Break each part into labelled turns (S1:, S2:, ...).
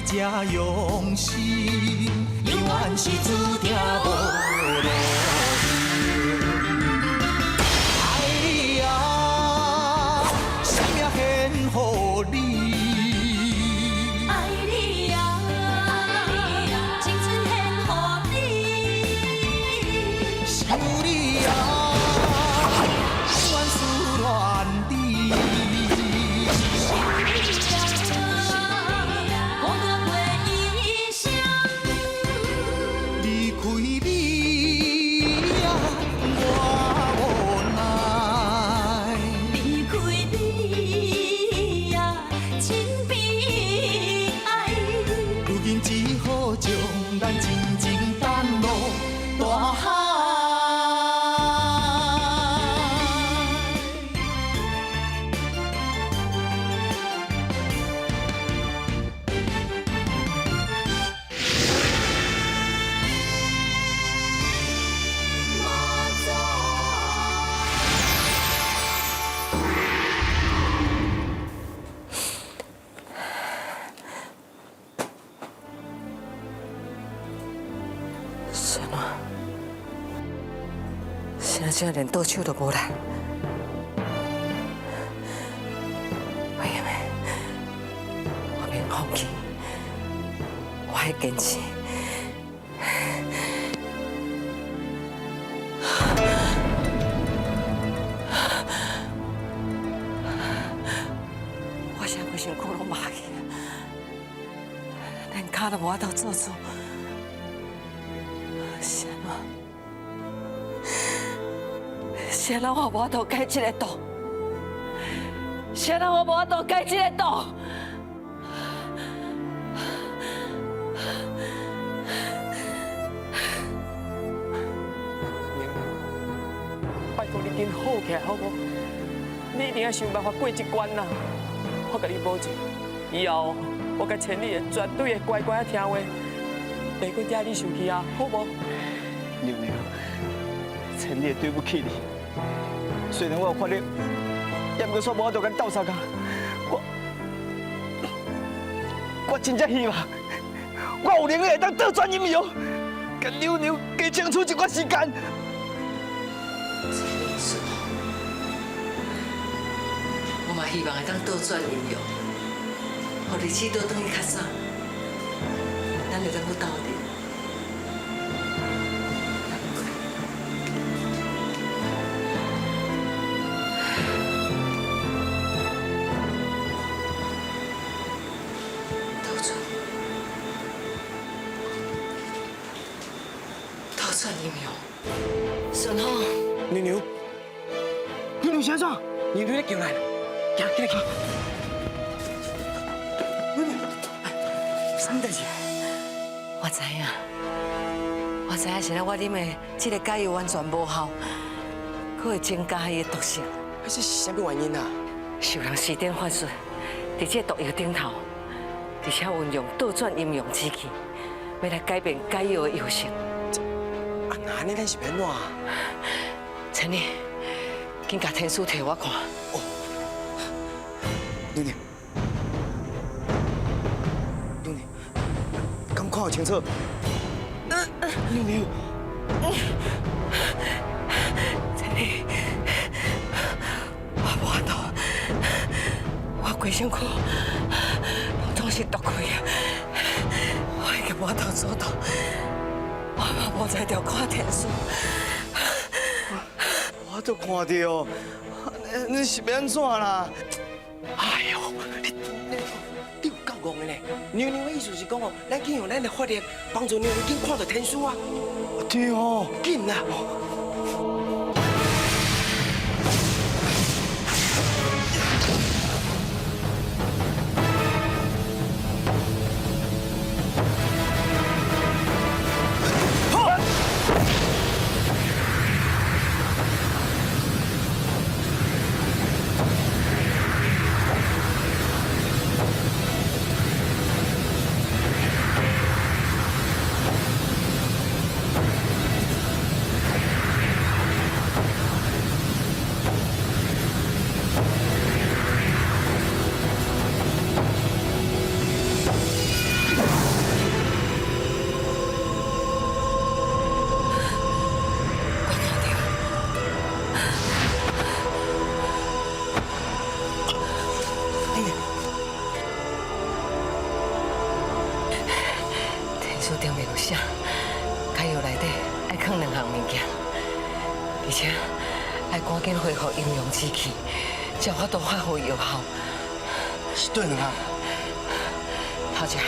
S1: 才用心，永远是注定无路用。爱你啊，生命献予你。
S2: 爱你啊，青春献予你。
S1: 想你啊，万事乱理。离开你啊，我无奈。
S2: 离开你啊，真悲哀。
S1: 如今只好将咱静静等落大海。
S3: 什么？现在竟然连倒手都无力。妹妹，我免放弃，我会坚持。我现在规身躯拢麻去，连脚都无法度做主。是安怎？是安怎我无法度改这个道？是安怎我无法度改这个道？
S4: 拜托你紧好起来好不？你一定要想办法过这关呐！我甲你保证，以后我甲千里会绝对会乖乖听话，袂阁惹你生气啊，好不？
S5: 娘娘，千里对不起你。虽然我有法力，也毋过煞无法度甲你斗相共。我真正希望，我有能力会当倒转阴阳，甲娘娘加争取一段时间。
S3: 我嘛希望会当倒转阴阳，互日子倒转去较早，咱就当去斗阵。倒转阴阳，顺好。
S5: 娘娘，娘娘是安怎？
S4: 娘娘咧叫来了，行，起来去。
S5: 娘娘，什么代志？
S3: 我知影，我知影，现在我啉的这个解药完全无效，佫会增加伊的毒性。
S4: 这是什么原因啊？
S3: 受人施展法术，伫这毒药顶头，而且运用倒转阴阳之气，要来改变解药的药性。
S4: 啊，那安尼咱是要安怎？
S3: 陈丽，紧甲天书摕我看。
S5: 娘娘，娘娘，敢看有清楚？娘娘，
S3: 陈丽，我无法度，我规身躯拢总是毒气啊！我已经无法度做到，我无在条看天书。
S5: 我都看到，你是要安怎啦？
S4: 哎呦，你有够戆的呢！娘娘的意思是讲哦，咱紧用咱的法力帮助娘娘紧看到天书啊！
S5: 对哦，
S4: 紧啦！
S3: 赶紧恢复阴阳之气，才有法度发挥药效。
S5: 是对两项。
S3: 头一项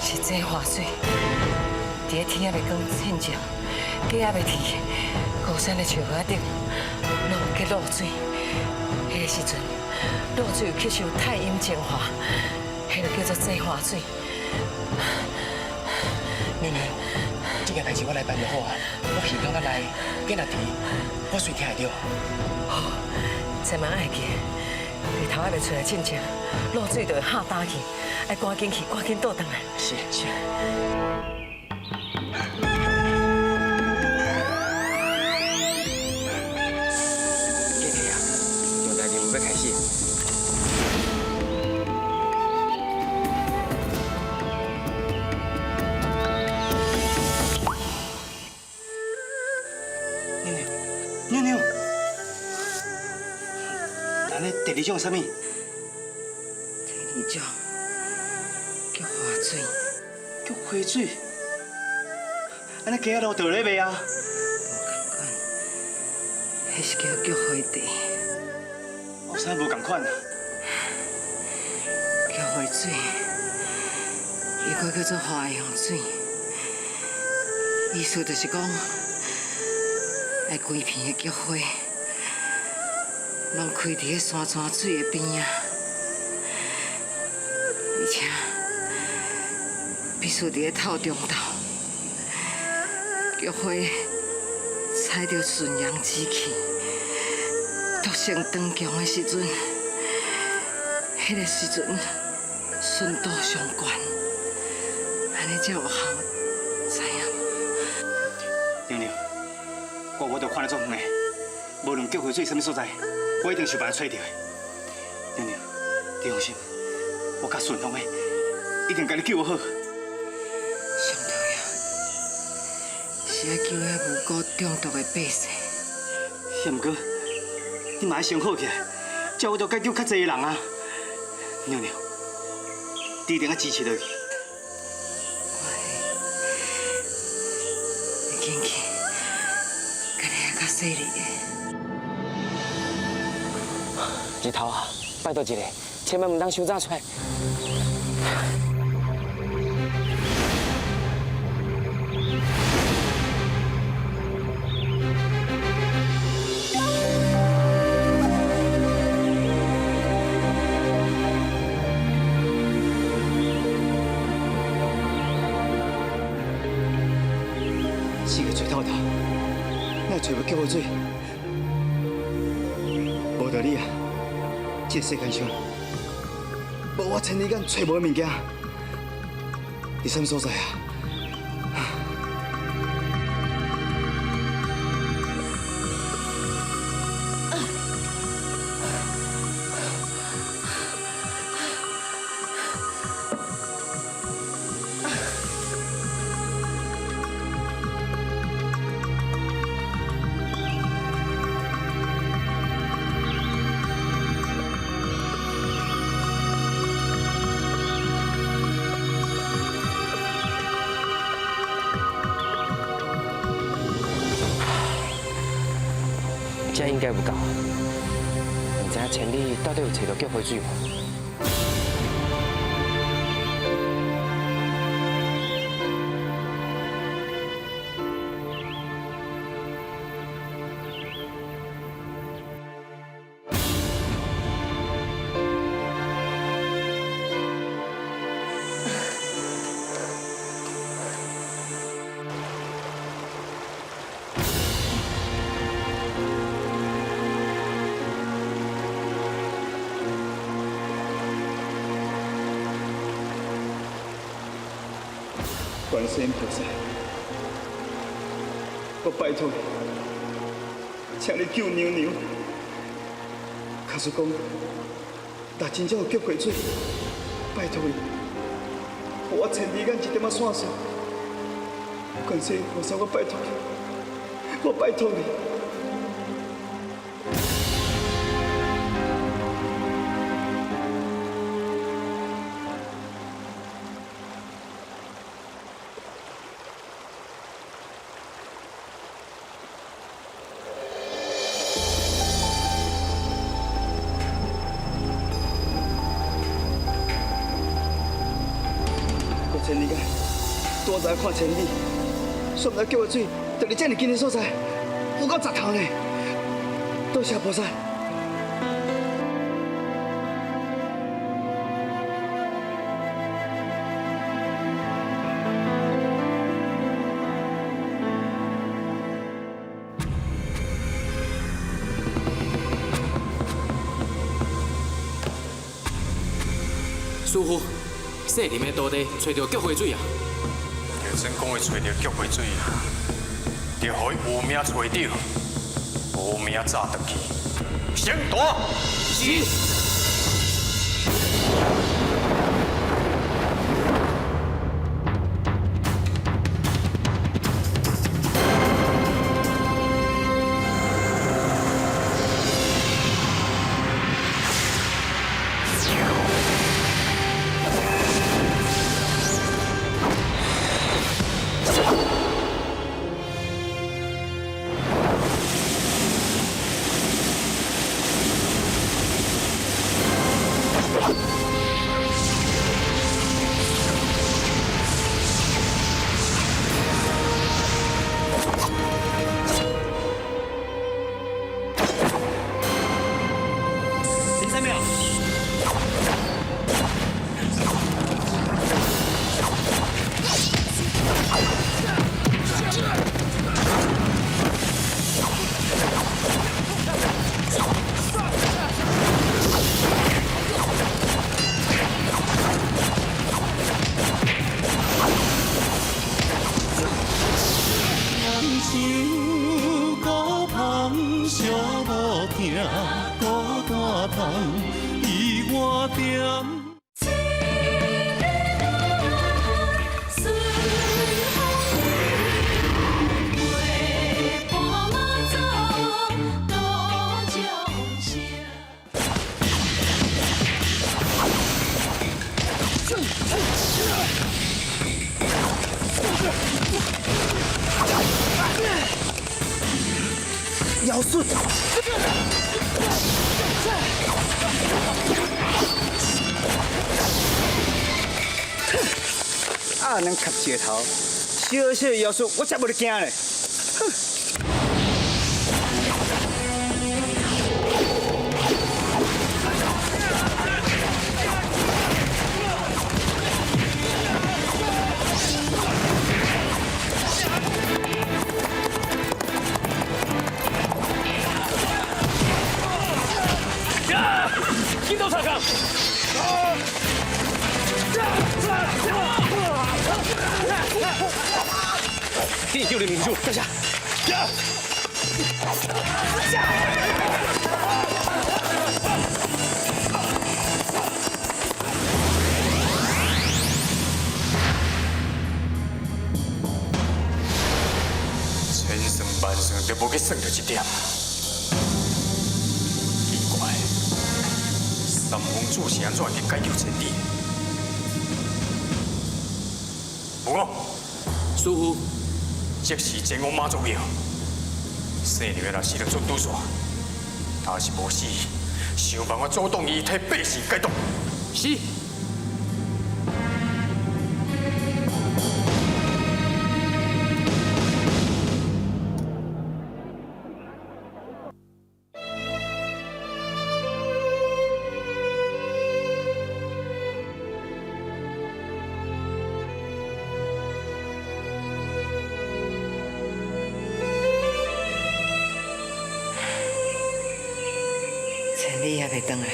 S3: 是这花水，伫咧天还未光现前，鸡还未啼，高山的树花顶拢有结露水。迄个时阵，露水有吸收太阴精华，迄个叫做这花水。
S6: 娘娘，这件代志我来办就好啊。我耳孔仔内计若啼，我随听会到。
S3: 好，千万爱记，日头还未出来之前，露水就会下打去，爱赶紧去，赶紧倒转来。
S6: 是是。姐姐啊，重大任务要开始。
S5: 娘娘，咱的第二种是啥物？
S3: 第二种叫花水，
S5: 叫花水。安尼鸡仔路倒咧卖啊？
S3: 无共款，迄是叫花茶。
S5: 有啥无共款啊？
S3: 叫花水，伊个叫做花的香水，意思就是讲。爱规片的菊花，拢开伫个山泉水的边啊，而且必须伫个透中头，菊花采着纯阳之气，毒性长强的时阵，迄个时阵顺度上悬，安尼才有效，知影？
S5: 娘娘。我着看得足远的，无论菊花水什么所在，我一定想办法找到的。娘娘，你放心，我甲顺风的一定甲你救好。
S3: 上重要是要救遐无辜中毒的百姓。
S5: 毋过，你嘛要先好起来，才有法度解救较侪人啊。娘娘，你一定要支持落去。
S3: 你紧去。较细腻的，
S6: 日头啊，拜托一下，千万唔当伤早出来。
S5: 四个找透透。哪找要菊花水？无道理啊！这个世界上，无我千里眼找无的物件，伫什么所在啊？
S6: 这应该有够，唔知千里到底有找到菊花水无？
S5: 观世音菩萨，我拜托你，请你救娘娘。假使讲，若真正有菊花水，拜托你，互我千里眼一点仔线索。观世音菩萨，我拜托你，我拜托你。千里啊，多才看千里，算不了叫我水，就伫这么近的所在，有够十头呢。多谢菩萨。
S7: 师傅，细林的土地找到菊花水啊！
S8: 就真讲会找到菊花水啊，就互伊有命找到，无命早回去。先大！
S7: 是。
S5: 妖术！啊，能磕舌头，小小的妖术，我才无得惊咧。
S4: 引导查岗。第6名处，在下。
S8: 千算万算都无去算到一点。奇怪，三王祖是安怎去解救千里？不过，
S7: 师傅，
S8: 即时前往妈祖庙，姓刘的若死了做拄煞，若是无死，想办法阻挡伊替百姓解毒。
S7: 是。
S3: 千里还袂回来。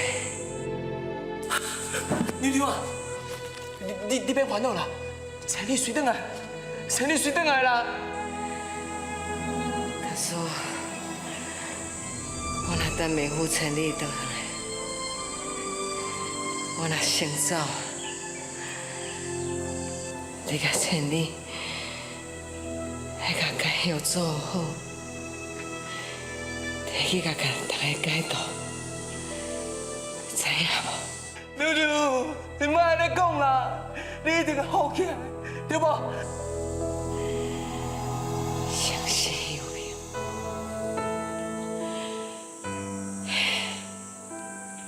S4: 牛牛啊，你别烦恼啦，千里随回来，千里随回来啦。
S3: 他说，我若等妹夫千里回来，我若先走，你甲千里，还甲解药做好，摕去甲大家解毒。知影无？
S4: 牛牛，你莫安尼讲啦，你一定要好起来，对不？
S3: 相信有命。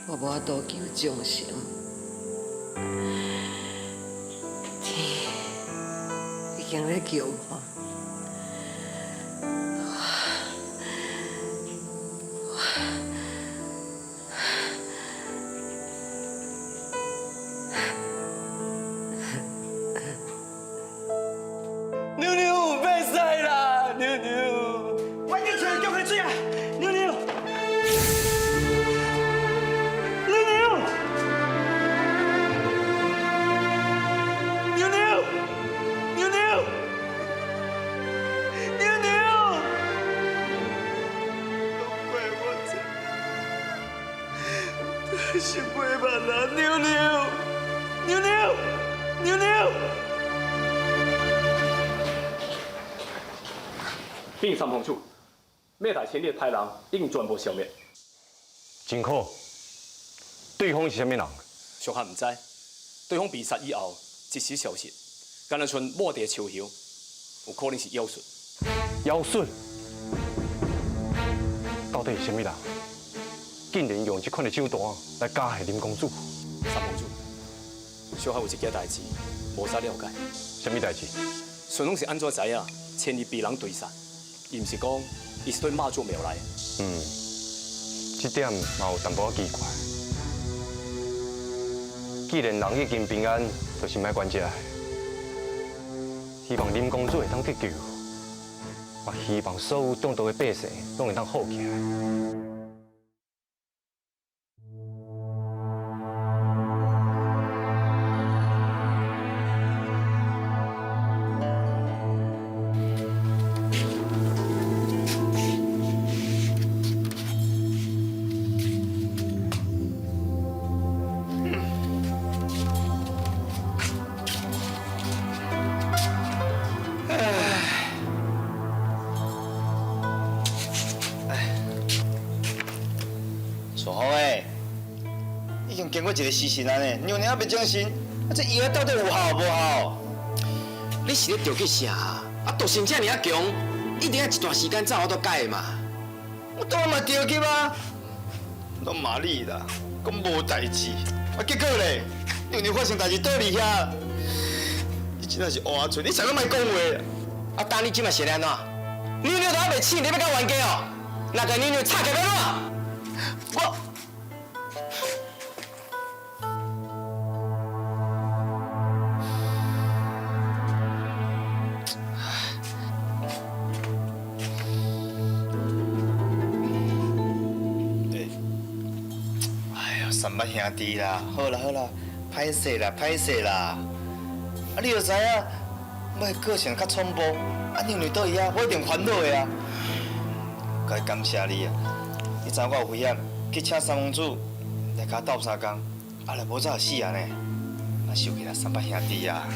S3: 我无法度求众生，天经咧叫我。
S5: 妞妞，别使啦，妞妞，我已经找你叫回水啊，妞妞，妞妞，妞妞，妞妞，妞妞，都怪我这是过慢啦，妞妞，妞妞，妞妞。
S9: 并三碰处，灭台前列豺狼已经全部消灭。
S10: 真好。对方是啥物人？
S9: 上下唔知，对方被杀以后一时消息，敢若剩蓦地秋叶，有可能是妖术。
S10: 妖术？到底是啥物人？竟然用这款的手段来加害林公主？
S9: 三碰处，小海有一件代志无啥了解。
S10: 啥物代志？
S9: 顺拢是安怎知影？千里被人追杀。伊毋是讲，伊是对妈祖庙来的。
S10: 这点嘛有淡薄奇怪。既然人已经平安，就是莫管这。希望林公主会当得救，也希望所有中毒的百姓拢会当好起来。
S5: 楚风诶，已经经过一个时辰啊呢，娘娘要精神，这药到底有效无效？
S6: 你是咧着急啥？啊，毒性这尔强，一定要一段时间才有法度解嘛。
S5: 我当然嘛着急啊，拢骂你啦，讲无代志，啊结果咧，娘娘发生代志倒伫遐，你真正是乌嘴，你才敢莫讲话。
S6: 啊，当你即马是安怎？妞妞都还未醒，你要甲冤家哦？那个妞妞吵起来了。
S5: 我。三八兄弟啦，好啦好啦，歹势啦歹势啦，啊你就知影，我的个性较冲暴，啊娘娘倒伊啊，我一定烦恼的啊。该感谢你啊，你知我有危险，去请三公主来甲斗3工，啊若无早死啊呢，啊受起来三八兄弟啊，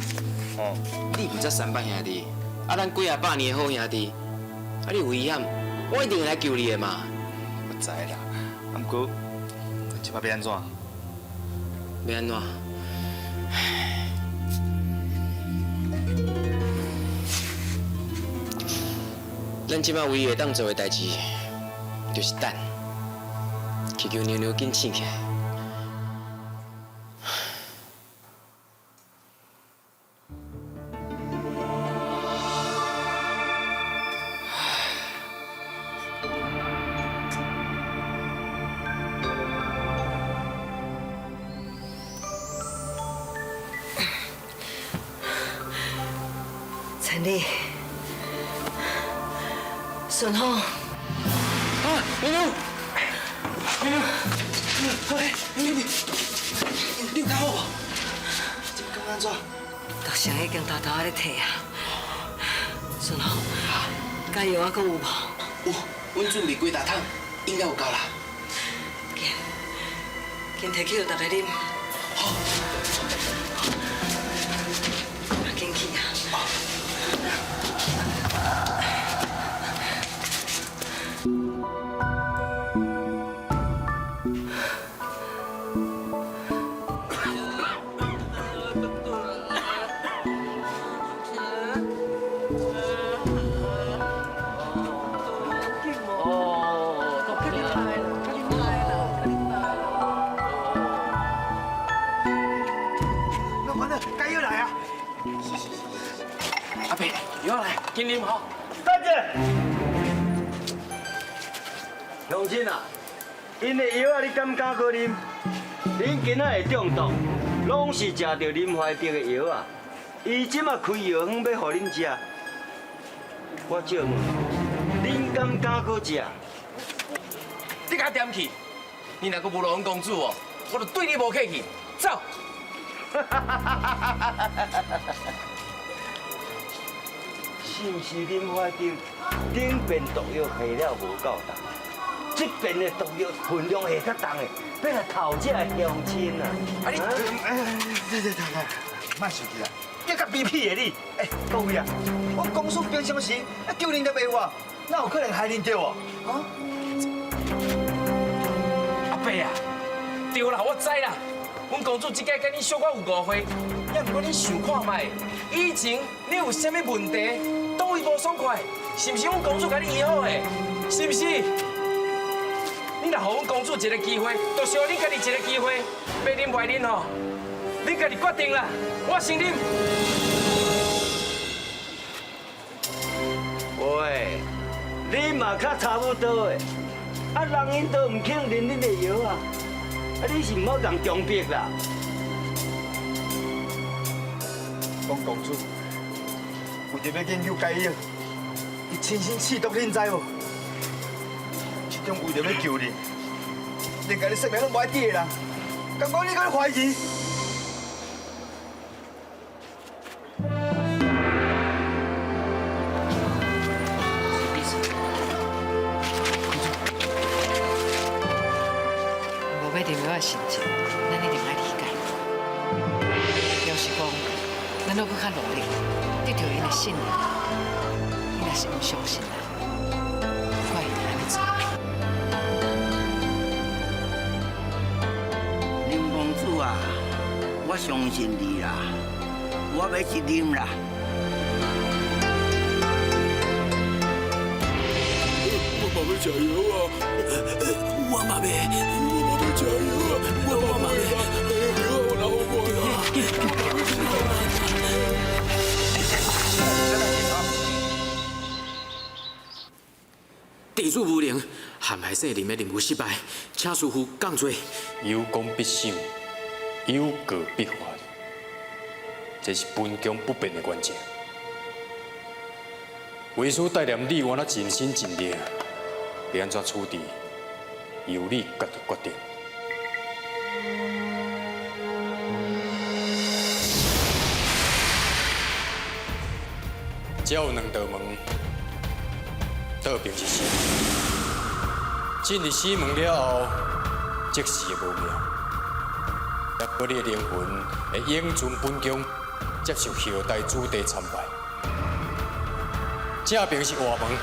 S5: 哦。
S6: 你毋才三八兄弟，啊咱几啊百年的好兄弟，啊你有危险，我一定会来救你的嘛。
S5: 我知啦，啊毋过。即摆要安怎？
S6: 要安怎？咱即摆唯一会当做的代志，就是等，祈求妞妞紧醒起来。
S3: 陈丽，顺风，
S6: 啊，妞妞，妞妞，你有较好无？这刚安怎？
S3: 毒性已经偷偷咧退啊。顺风，加油啊，阁有无？
S6: 有，阮准备几大桶，应该有够啦。
S3: 紧摕去互大家啉。
S6: 好。
S3: 紧去啊！
S4: 阿伯，药来，紧啉吼。
S5: 等者，乡亲啊，因的药啊，你敢敢去啉？恁囡仔会中毒，拢是食着林怀德的药啊。伊即马开药方要互恁食，我借问，恁敢敢去食？
S4: 你甲点去？你若阁无落阮公主哦，我就对你无客气。走。
S5: 是毋是林怀德顶边毒药下了无够重，这边的毒药分量下较重的，变来讨这乡亲啊！
S4: 啊你，
S5: 对，莫生气啦，你甲比屁的你，各位啊，我公司平常时叫恁来卖我，哪有可能害恁着哦？啊？
S4: 阿伯啊，对啦，我知啦。阮公主即届甲你小可有误会，也毋过你想看卖，以前你有啥物问题，倒位无爽快，是毋是阮公主甲你医好的？是毋是？你若互阮公主一个机会，就是互你家己一个机会，要啉袂啉吼，你家己决定啦，我先啉。
S5: 喂，你嘛较差不多的，啊，人因都唔肯啉恁的药啊。啊！你是唔好人中逼啦！讲公主，为着要研究解药，伊亲身试毒，恁知无？这种为着要救你，连家己性命拢无爱记的人，敢讲你敢怀疑？
S3: 我的心情，咱一定爱理解。要是讲，咱要搁较努力，得到因的信任，伊若是唔相信咱，怪伊安尼做。
S11: 林公主啊，我相信你啦，我要去啉啦。
S12: 我妈要吃药啊！我妈要吃药啊！我妈要药，我老婆
S7: 地主无能，陷害姓林的任务失败，请师傅降罪。
S8: 有功必守，有过必还，这是本宫不变的原则。为师带领你我那尽心尽力，要安怎处置，由你家己决定。只有两道门，倒边是死门。进入死门了后，即时会无命。也过你的灵魂会永存本宫，接受后代子弟参拜。正边是活门，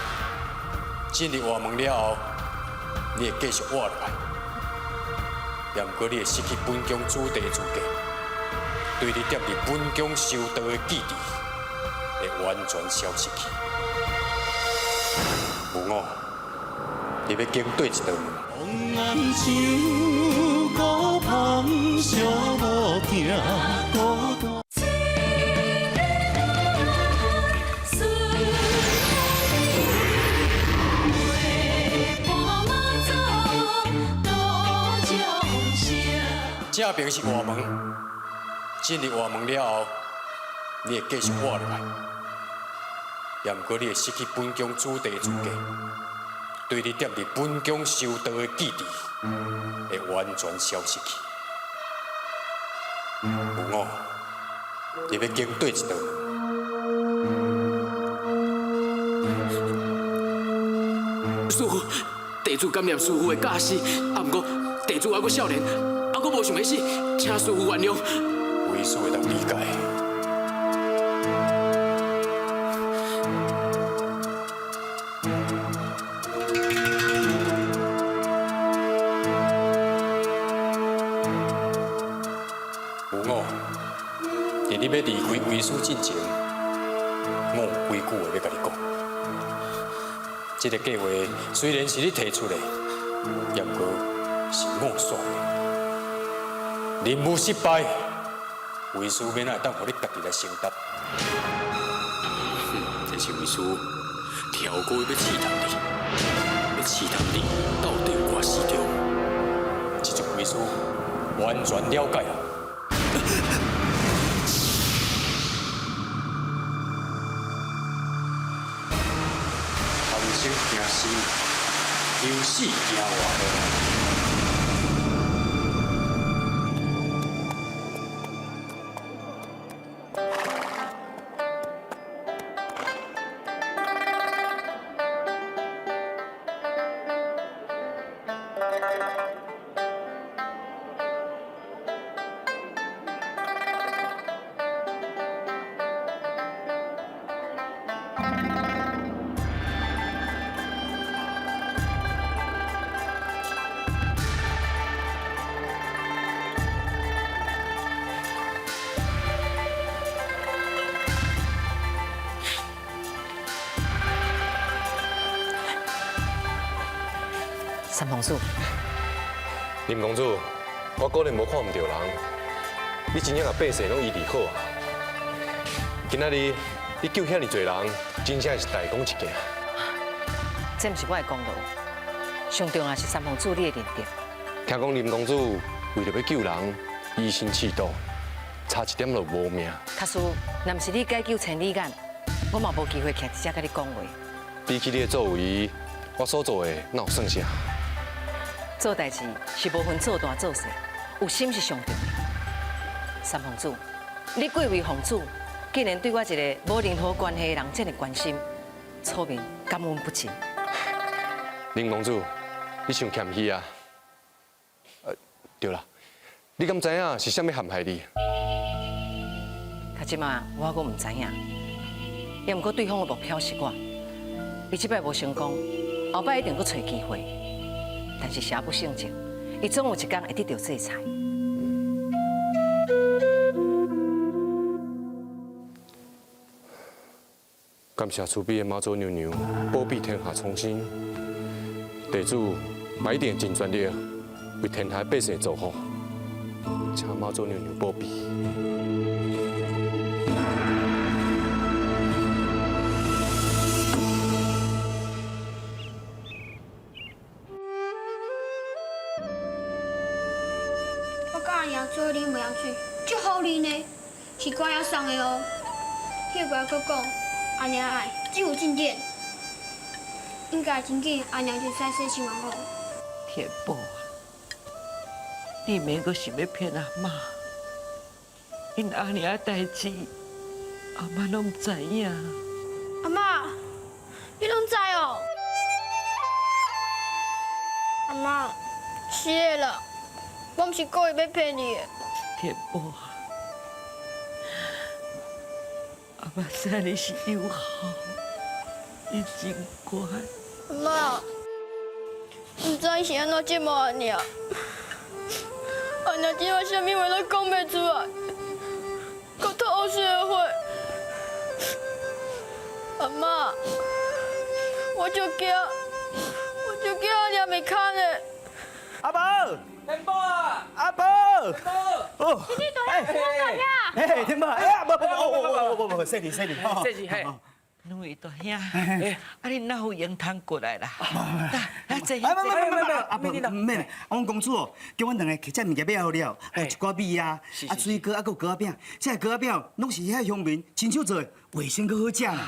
S8: 进入活门了后，你会继续活落来。也毋过你会失去本宫子弟的资格，对你踮伫本宫修道的记忆会完全消失去。无我，你要经对一道门。
S1: 红颜酒，孤芳小无定，孤单。
S8: 正边是活门，进入活门了后，你会继续活落来。也毋过你会失去本宫子弟的资格，对你踮伫本宫修道的记忆会完全消失去。有我，你要经对一道
S7: 门。师父，地主感念师父的教示，啊，毋过地主还阁少年，还阁无想要死，请师父原谅。
S8: 为师会当理解。在你要离开为师之前，我有几句话要甲你讲。这个计划虽然是你提出的，也毋过是我选的。任务失败，为师免会当互你家己来承担。
S7: 是为师，跳过要试探你，要试探你到底有偌死着。
S8: 这就为师完全了解啊。贪生惊死，有死惊活。
S3: 三皇叔，
S10: 林公主，我果然无看唔到人，你真正甲百姓拢医治好啊！今仔日你救遐尼侪人，真正是大功一件。
S3: 这毋是我的功劳，上重要是三皇叔你的认定。
S10: 听讲林公主为了要救人，以身试赌，差一点就无命。
S3: 卡叔，若毋是你解救千里眼，我嘛无机会徛伫遮甲你讲话。
S10: 比起你的作为，我所做的哪有算啥？
S3: 做代志是无分做大做小，有心是上重要。三皇子，你贵为皇子，竟然对我一个无任何关系的人这么关心，错明感恩不尽。
S10: 林公主，你伤谦虚啊！对啦，你敢知影是啥物陷害你？
S3: 卡即马我阁唔知影，也毋过对方的目标是我，伊即摆无成功，后摆一定阁找机会。 但是邪不胜正，伊总有一天会得到制裁。
S10: 感谢慈悲的妈祖娘娘保庇天下苍生，地主嘛一定尽全力为天下百姓做好，请妈祖娘娘保庇。
S13: 做啉袂晓水，足好啉的，是官爷送的哦。迄个佫讲，阿娘爱只有进店，应该真紧阿娘就使洗身完好。
S14: 天宝啊，你免阁想要骗阿妈，因阿娘的代志，阿妈拢知影。
S13: 阿妈，你拢知哦？阿妈，是的啦。 我毋是故意要骗你的。
S14: 天宝啊，阿妈知你是友好，你真乖。
S13: 阿妈，毋知伊是安怎折磨阿娘，阿娘今晚啥物话都讲袂出来，搁吐血血。阿妈，我就惊阿娘袂堪的。
S5: 阿宝。
S4: 天宝啊！
S5: 阿宝，
S13: 哦，你大兄，我大兄。
S5: 哎，天宝，哎，不，谢你，
S4: 谢你嘿。
S14: 两位大兄，啊，你哪有闲通过来啦？来，坐。
S5: 没，阿伯，免，阮公主哦，叫阮两个摕这物件买好了，有一寡米啊，水果啊，佮糕仔饼，这糕仔饼拢是遐乡民亲手做的，卫生佮好食呢。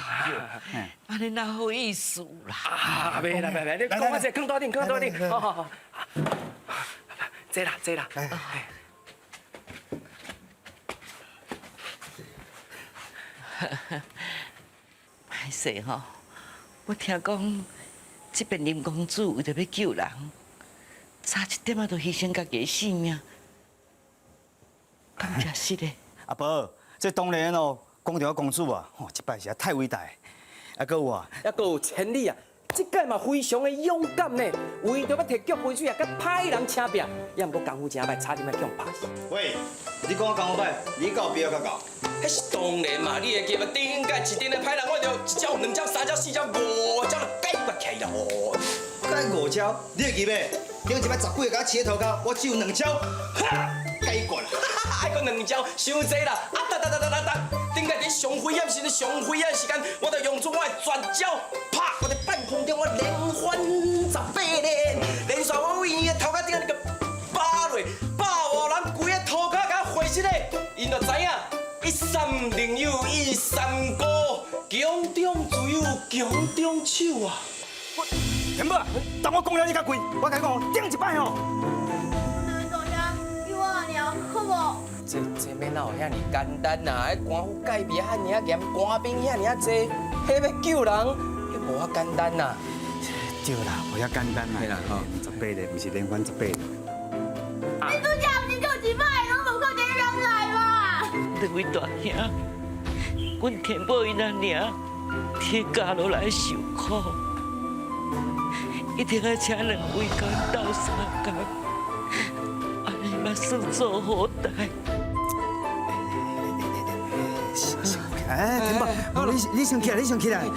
S14: 啊，你哪好意思啦？
S4: 袂啦，你讲我这更多点，好。 坐啦。
S14: 歹势吼，我听讲这边林公主为着要救人，差一点仔就牺牲家己的性命，敢真是的？
S5: 阿伯，这当然哦，讲到公主啊，哦，这摆实在太伟大，啊，搁有啊，
S4: 还有千里啊！ 这届嘛非常的勇敢呢，为着要摕脚杯水啊，甲歹人请拼，也毋过功夫真歹，差点要叫拍死。
S5: 喂，你讲我功夫歹，你够必要甲够？
S7: 迄是当然嘛，你会记得顶届一定的歹人，我着一招、两招、三招、四招、五招就解决起啦哦。
S5: 解5招，你会记袂？顶一摆10几个甲我切头壳，我只有2招，哈，解决啦。
S6: 爱搁2招，伤济啦！啊，顶个伫上危险时、上危险时间，我着用出我的绝招，啪！我伫半空中我连翻18连，连续我为伊的头壳顶个拔落，150人规个涂骹甲毁失嘞，因着知影。一山另有一山高，强中自有强中手啊！
S5: 田宝，等我讲了你较贵，我甲你讲，顶一摆吼。
S13: 大兄，给我了，好无？
S6: 这免哪有遐尔简单呐？迄官府界别遐尔严，官兵遐尔济，迄要救人，迄无遐简单呐。
S5: 对啦，无遐简单啦。嘿啦，吼，18个，毋是连番18个。
S13: 你拄则毋是叫一摆，拢无靠这人来嘛？
S14: 两位大兄，阮田宝因仔娘铁家落来受苦，一定要请2位甲斗3工，安尼嘛算做好代。
S5: 哎，田宝，你先起来，你先起来。
S13: 坏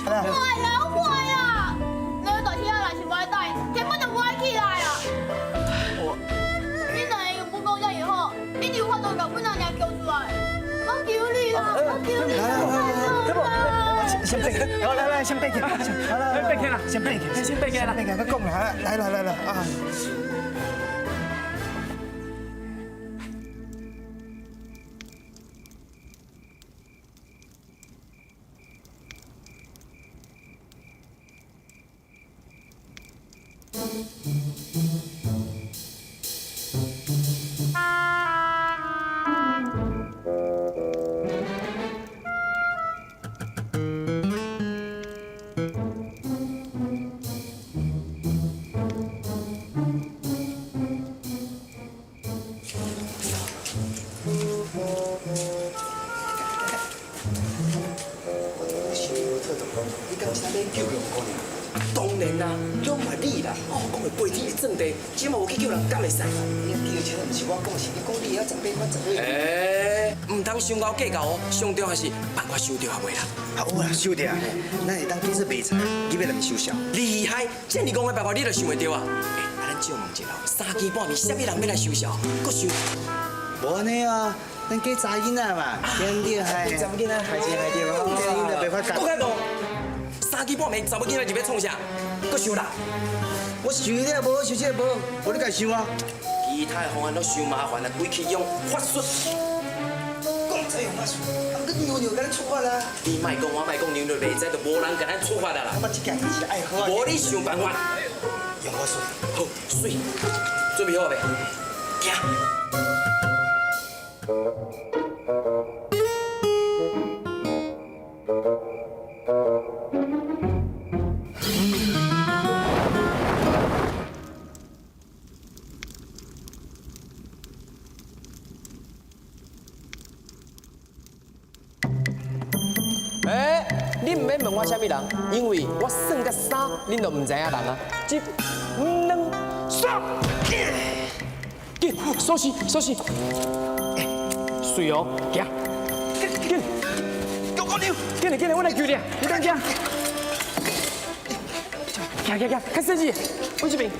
S13: 呀，坏呀！两位大兄若是无爱带，根本就无爱起来啊！你两个不讲遮好，一定有法度把阮阿娘救出来。我求你啦，我求你啦！
S5: 先背起，来，先背起，来，背起啦，先背起，先背起啦，我讲啦，来啊！
S6: 当然啦，拢嘛你啦，讲的飞天的正地，只嘛有去救人，敢会使？
S11: 你叫车毋是我讲，是你讲你遐18款18。
S6: 唔通伤高计较哦，上重要是办法收着啊袂啦。
S5: 有啦，收着，咱会当建设卖菜，你要来收销。
S6: 厉害，这你讲的办法你就想会到啊？咱借问一下，3更半暝，啥物人要来收销？搁想？
S5: 无安尼啊，咱家查囡仔嘛，对对嗨，查囡仔害对哦，家囡仔袂发觉。
S6: 我甲讲，3更半暝，查某囡仔就要创啥？搁想啦？
S5: 我想了无，想这无，无你家想啊。
S6: 其他的方案都伤麻烦啦，规气用法术。
S5: 讲这用法术，啊，佮牛牛甲咱出发啦。
S6: 你莫讲我莫讲，牛牛袂知，就无人甲咱出发啦啦。
S5: 我这件事是爱好啊。
S6: 无你想办法。
S5: 用法术。
S6: 好，水，准备好未？行。你唔免问我啥物人，因为我算到3，恁就唔知影人啊。1、2、3，紧，锁匙，锁匙，水哦，行，紧，紧嘞，我来救你，你等下。行，较小心，往这边。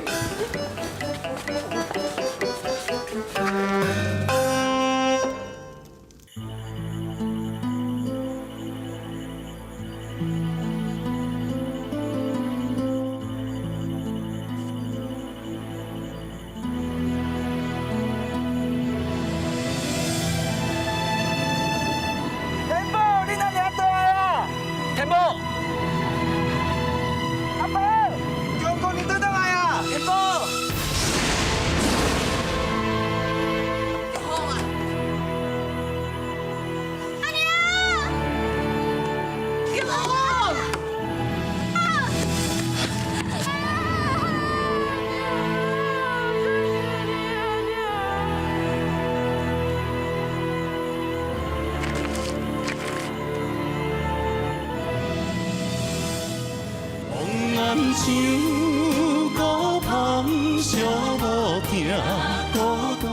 S1: 像孤芳小路行，孤单。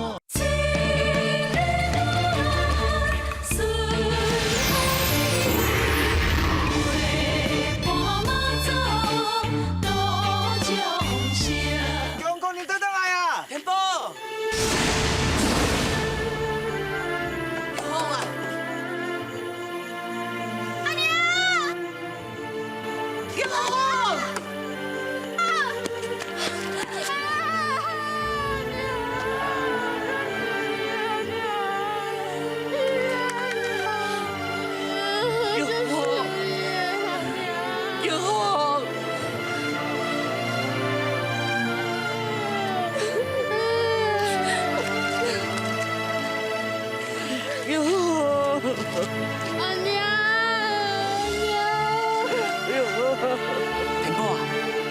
S5: 公公，你等等来啊！
S6: 天宝，
S13: 阿娘，
S6: 田宝啊，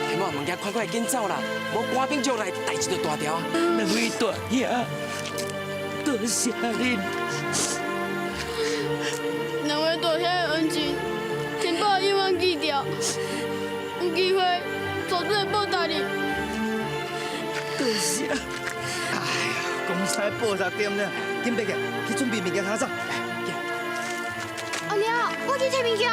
S6: 田宝，物件快快紧走啦，无官兵将来代志就大条啊。
S14: 两位大兄，多谢恁。
S13: 两位大兄的恩情，天宝永远记着。有机会，绝对报答你。
S14: 多谢。
S5: 哎呀，公差报答点了，紧别个去准备物件，下走。
S13: 阿娘，我去摕物件。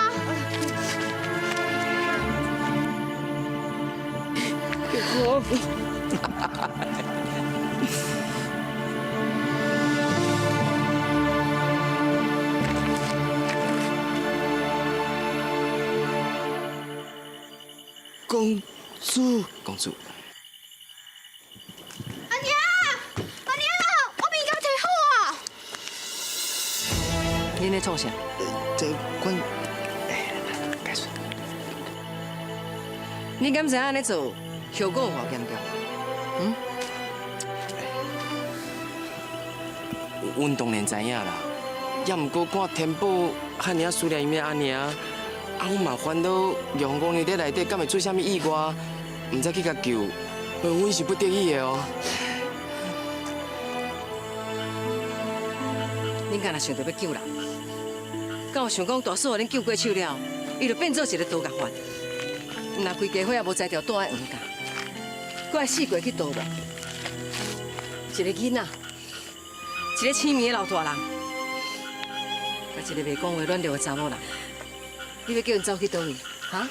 S5: 公主，
S6: 公主，
S13: 阿娘，阿娘，我物件摕好啊。
S3: 恁咧创啥？
S5: 这管，
S3: 解释。你敢知安尼做后果有偌严重？
S6: 阮当然知影啦，也毋过看天宝汉尔思念伊的阿娘，啊，阮嘛烦恼阳光年在内底敢会出啥物意外，毋知去甲救，阮是不得已的哦。
S3: 恁敢若想着要救人，敢有想讲大嫂恁救过手了，伊就变做一个刀甲犯？若规家伙也无才调倒在黄家，搁爱死过去倒无？一个囡仔，一个青面的老大人，甲一个袂讲话软弱的查某人，你要叫因走去倒位？哈？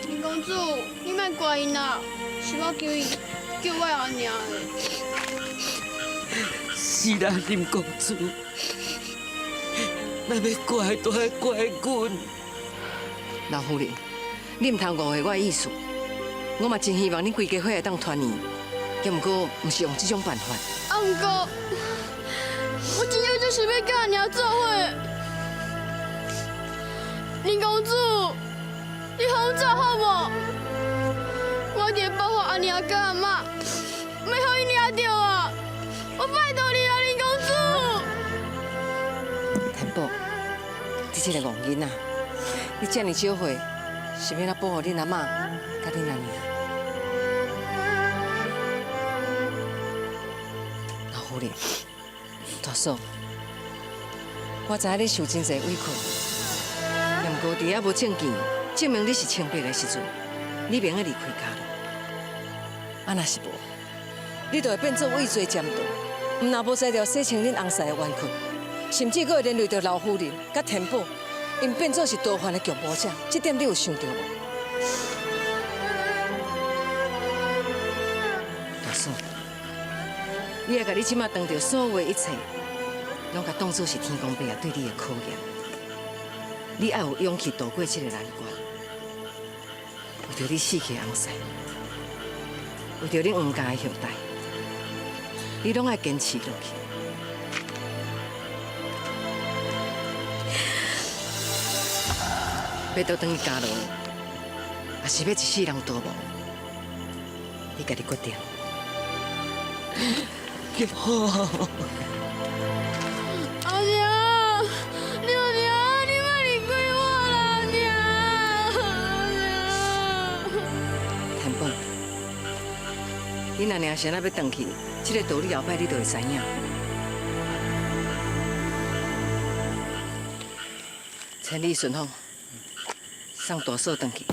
S13: 林公主，你莫怪因啦，是我救伊，救我阿娘的。
S14: 是啦，林公主，那要怪都爱怪阮。
S3: 老夫人，你唔通误会我的意思。我嘛真希望恁规家伙会当团圆，也毋过毋是用这种办法。
S13: 啊，毋过我真正就是要甲阿娘做伙。林公主，你互我走好无？我一定会保护阿娘甲阿嬷，袂互伊抓着我。我拜托你啊，林公主。
S3: 天宝，你这个戆囡仔，你这么少岁，是要哪保护恁阿嬷甲恁阿娘？老夫人，大嫂，我知影你受真侪委屈，也毋过伫遐无证件证明你是清白的时阵，你免去离开家了。啊，若是无，你就会变做畏罪占道，毋若无才调洗清恁翁婿的冤屈。甚至阁会连累到老夫人、甲天宝，因变做是盗犯的共谋者，这点你有想到无？大嫂，你要甲你即马当着所有的一切，拢甲当作是天公伯爷对你的考验。你要有勇气渡过这个难关，为着你死去的翁婿，为着恁黄家的后代，你拢爱坚持落去。要倒转去家路，还是要一世人逃亡？你家己决定。
S13: 阿娘，娘娘，你莫离开我啦，娘！
S3: 天宝，你若娘先要转去，这个道理后摆你就会知影。千里顺风。送大嫂转去。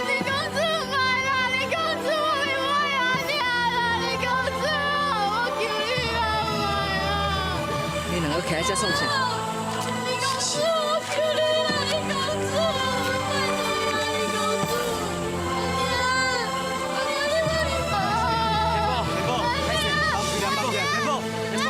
S13: 林公主卖啦！林公主，我袂卖阿娘啦！林公主，我求你啦，卖啊！
S3: 你两个徛在这创啥？
S13: 林公主，我求你啦，林公主，拜托你啦，林公主，阿娘，你莫离开我！
S5: 天宝，开始，放屁啦，放屁啦，天宝，天宝。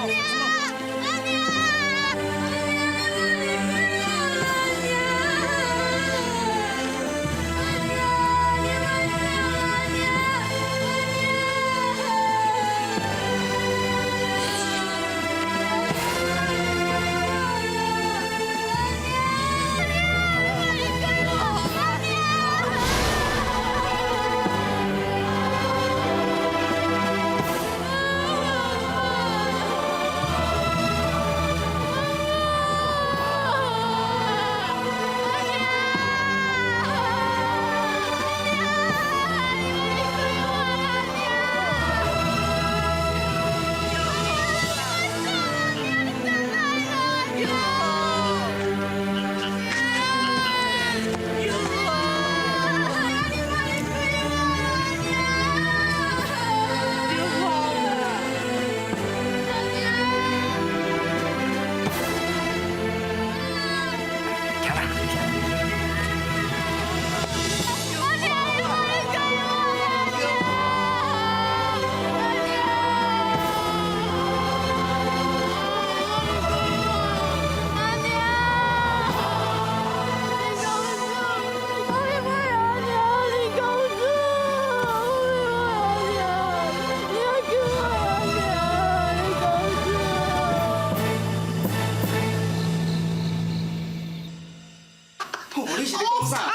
S6: 啥？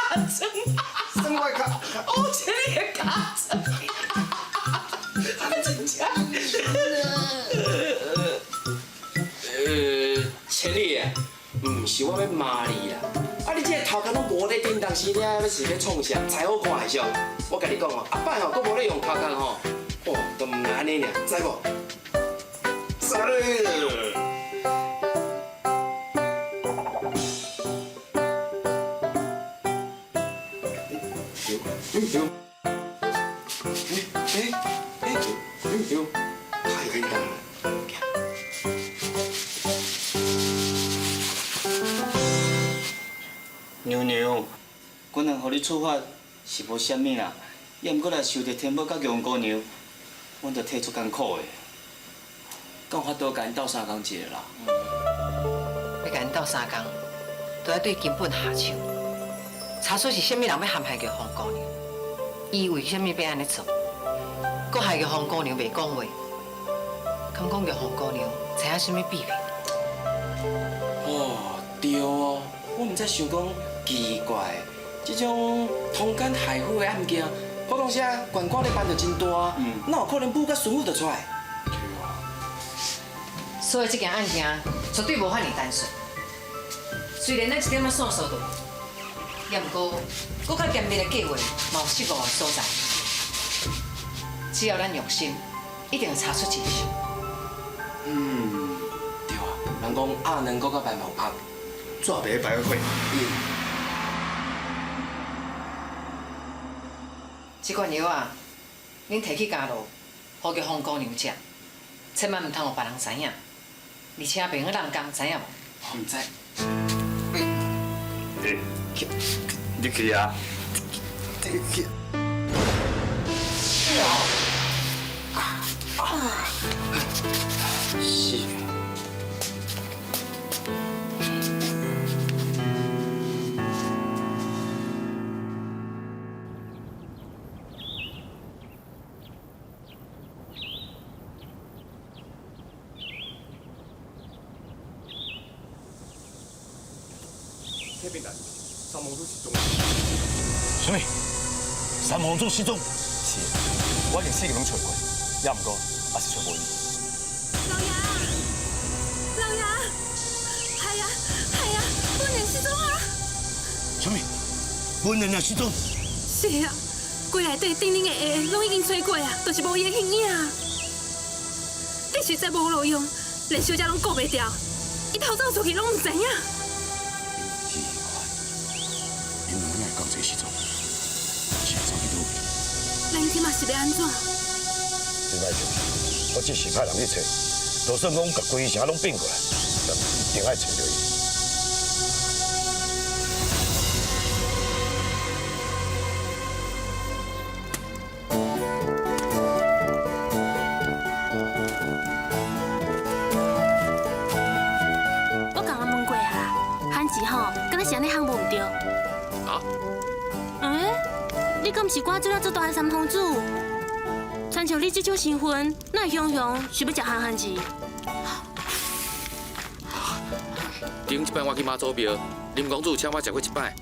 S5: 生我的脚，
S6: 哦，切你的脚趾，真正。切你啊，唔是我要骂你啦。啊，你这个头壳拢无咧叮当时咧，要是要创啥才好看的上？我甲你讲哦，阿摆吼，佫无咧用头壳吼，哦，都唔安尼尔，知无？太简单了。
S15: 娘娘，我能互你处罚是无啥物啦，也毋过来受着天宝甲杨姑娘，阮着替出艰苦的。敢有法度甲因斗相共一个啦？
S3: 要甲因斗相共，都要对根本下手。查出是啥物人要陷害玉皇姑娘，伊为啥物要安尼做？搁害玉皇姑娘袂讲话，敢讲玉皇姑娘知影啥物秘密？
S6: 哦，对哦，我毋知想讲奇怪，这种通奸害妇的案件，普通些官官咧办得真大，哪有可能母甲孙妇就出来？
S3: 所以这件案件绝对无遐尔单纯。虽然咱一点仔线索都有，也毋过搁较严密的计划嘛有失误的所在。只要咱用心，一定会查出真相。
S6: 对啊，人讲阿能搁较白毛拍，
S5: 纸白白会。
S3: 这罐药啊，恁摕去家路，互玉皇姑娘食，千万毋通互别人知影，而且袂用人工知影无？
S6: 毋知。
S5: 你去啊！去。
S6: 是。
S9: 这边人，三王祖失踪。
S1: 什么？三王祖失踪？
S9: 是，我已经4个拢找过，也毋过也是找无伊。
S2: 老爷，系啊，本人失踪啊！
S1: 什么？本人也失踪？
S2: 是啊，柜内底顶顶的下拢已经找过啊，就是无伊的形影啊。你实在无路用，连小姐拢顾袂掉，伊逃走出去拢唔知影。
S1: 奇怪，你们哪会讲这时阵？是走去倒位？
S2: 咱即马是要安怎？
S1: 你莫着，我即时派人去找，就算讲甲规城拢变过来，但一定爱找到伊。
S2: 我刚刚问过啊，汉字吼，敢若是安尼喊无毋对。
S7: 啊？
S2: 你敢毋是赶做了做大汉三皇子？亲像你这种身份，哪会雄雄是要食汉字？
S7: 顶一摆我去妈祖庙，林公主请我食过一摆，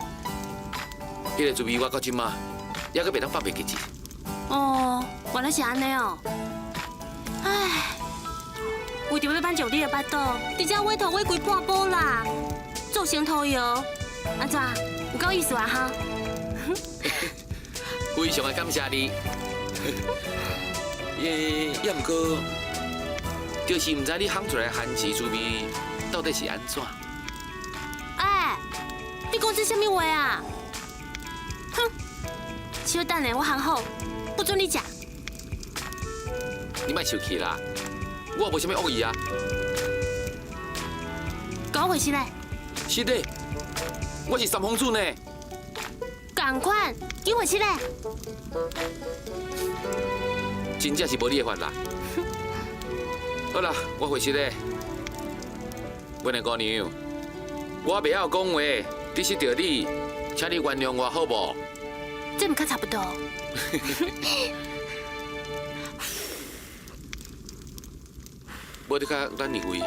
S7: 迄个滋味我到今嘛，还阁袂当放袂记起。
S2: 哦，原来是安尼哦。唉，为着要挽救你的巴肚，直接委托委规半步啦，做成涂药，安怎有够意思啊哈？
S7: 非常的感谢你。也毋过，就是毋知你烘出来番薯滋味到底是安怎？
S2: 哎，你讲这什么话啊？哼！小等下我烘好，不准你食。
S7: 你莫生气啦，我也无啥物恶意啊。
S2: 搞回去嘞！
S7: 是的，我是三皇子呢。
S2: 赶快，给我起来！
S7: 真正是无你的法啦。好啦，我回去咧。阮的姑娘，我袂晓讲话，得失着你，请你原谅我好无？
S2: 这唔较差不多。
S7: 无得甲咱认为，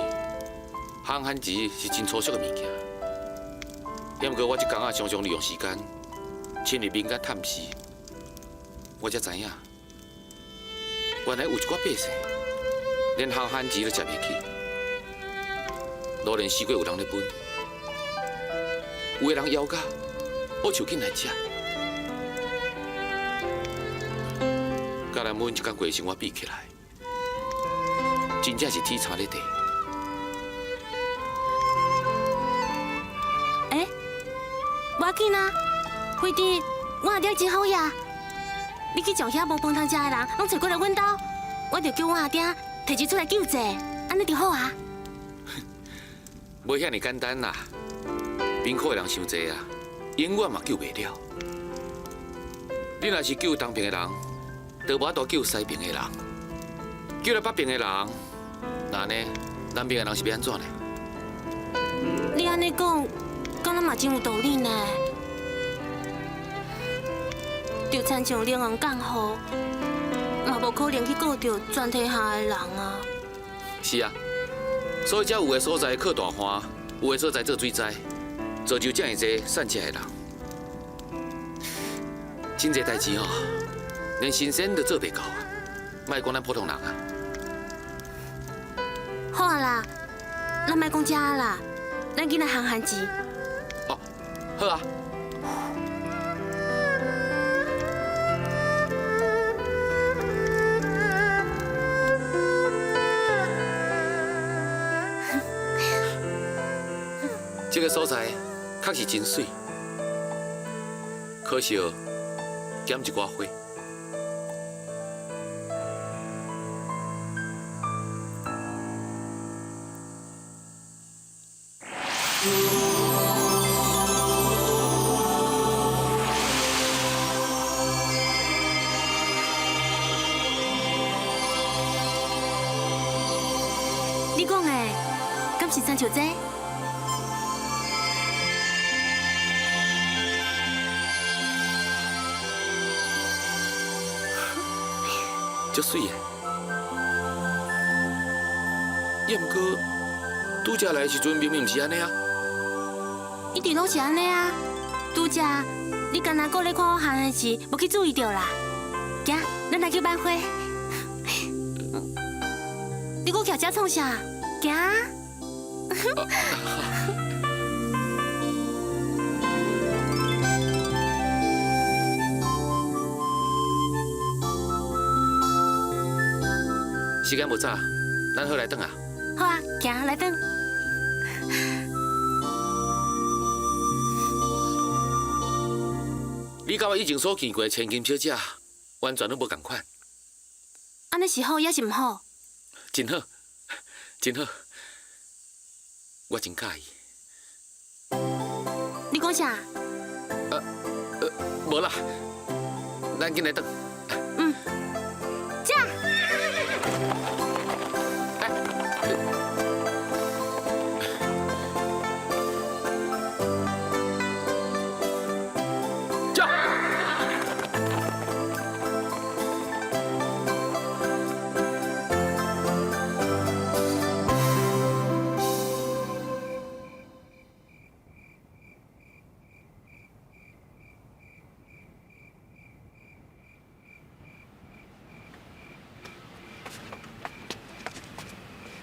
S7: 烘番薯是真粗俗的物件。要过我一工仔常常利用时间亲入民间探视，我才知影，原来有一寡百姓连行番钱都食袂起，路连四季有人咧分，有个人枵甲，我手紧来食。甲咱阮一工过生活比起来，真正是天差地别。
S2: 无要紧啊，辉弟，我阿爹真好呀。你去将遐无饭通食的人拢找过来阮兜，我就叫我阿爹提钱出来救济，安尼就好啊。
S7: 无遐尼简单啦，贫苦的人伤济啊，永远嘛救袂了。你若是救东边的人，就无法度救西边的人，救了北边的人，那呢，南边的人是要安怎呢？
S2: 你安尼讲，敢若嘛真有道理呢。就亲像领红降雨，嘛无可能去顾到全天下的人啊。
S7: 是啊，所以才有的所在靠大旱，有的所在做水灾，造就这样济善食的人。真济代志哦，连神仙都做袂到啊，莫讲咱普通人啊。
S2: 好啊啦，咱莫讲这啦，咱紧来行番钱。
S7: 哦，好啊。这个所在确实真水，可惜减一寡花。
S2: 你讲的，敢是真像这？
S7: 足水的，也毋过拄则来的时阵明明毋是安尼啊！
S2: 一直拢是安尼啊！拄则你干那个咧看我行番时，无去注意到啦。行，咱来去挽花。你搁徛遮创啥？行。
S7: 时间无早，咱好来转啊！
S2: 好啊，行来转。
S7: 你甲我以前所见过的千金小姐，完全拢无共款。
S2: 安尼是好也是毋好？
S7: 真好，真好，我真介意。
S2: 你讲啥？
S7: 无啦，咱紧来转。
S2: 嗯，这。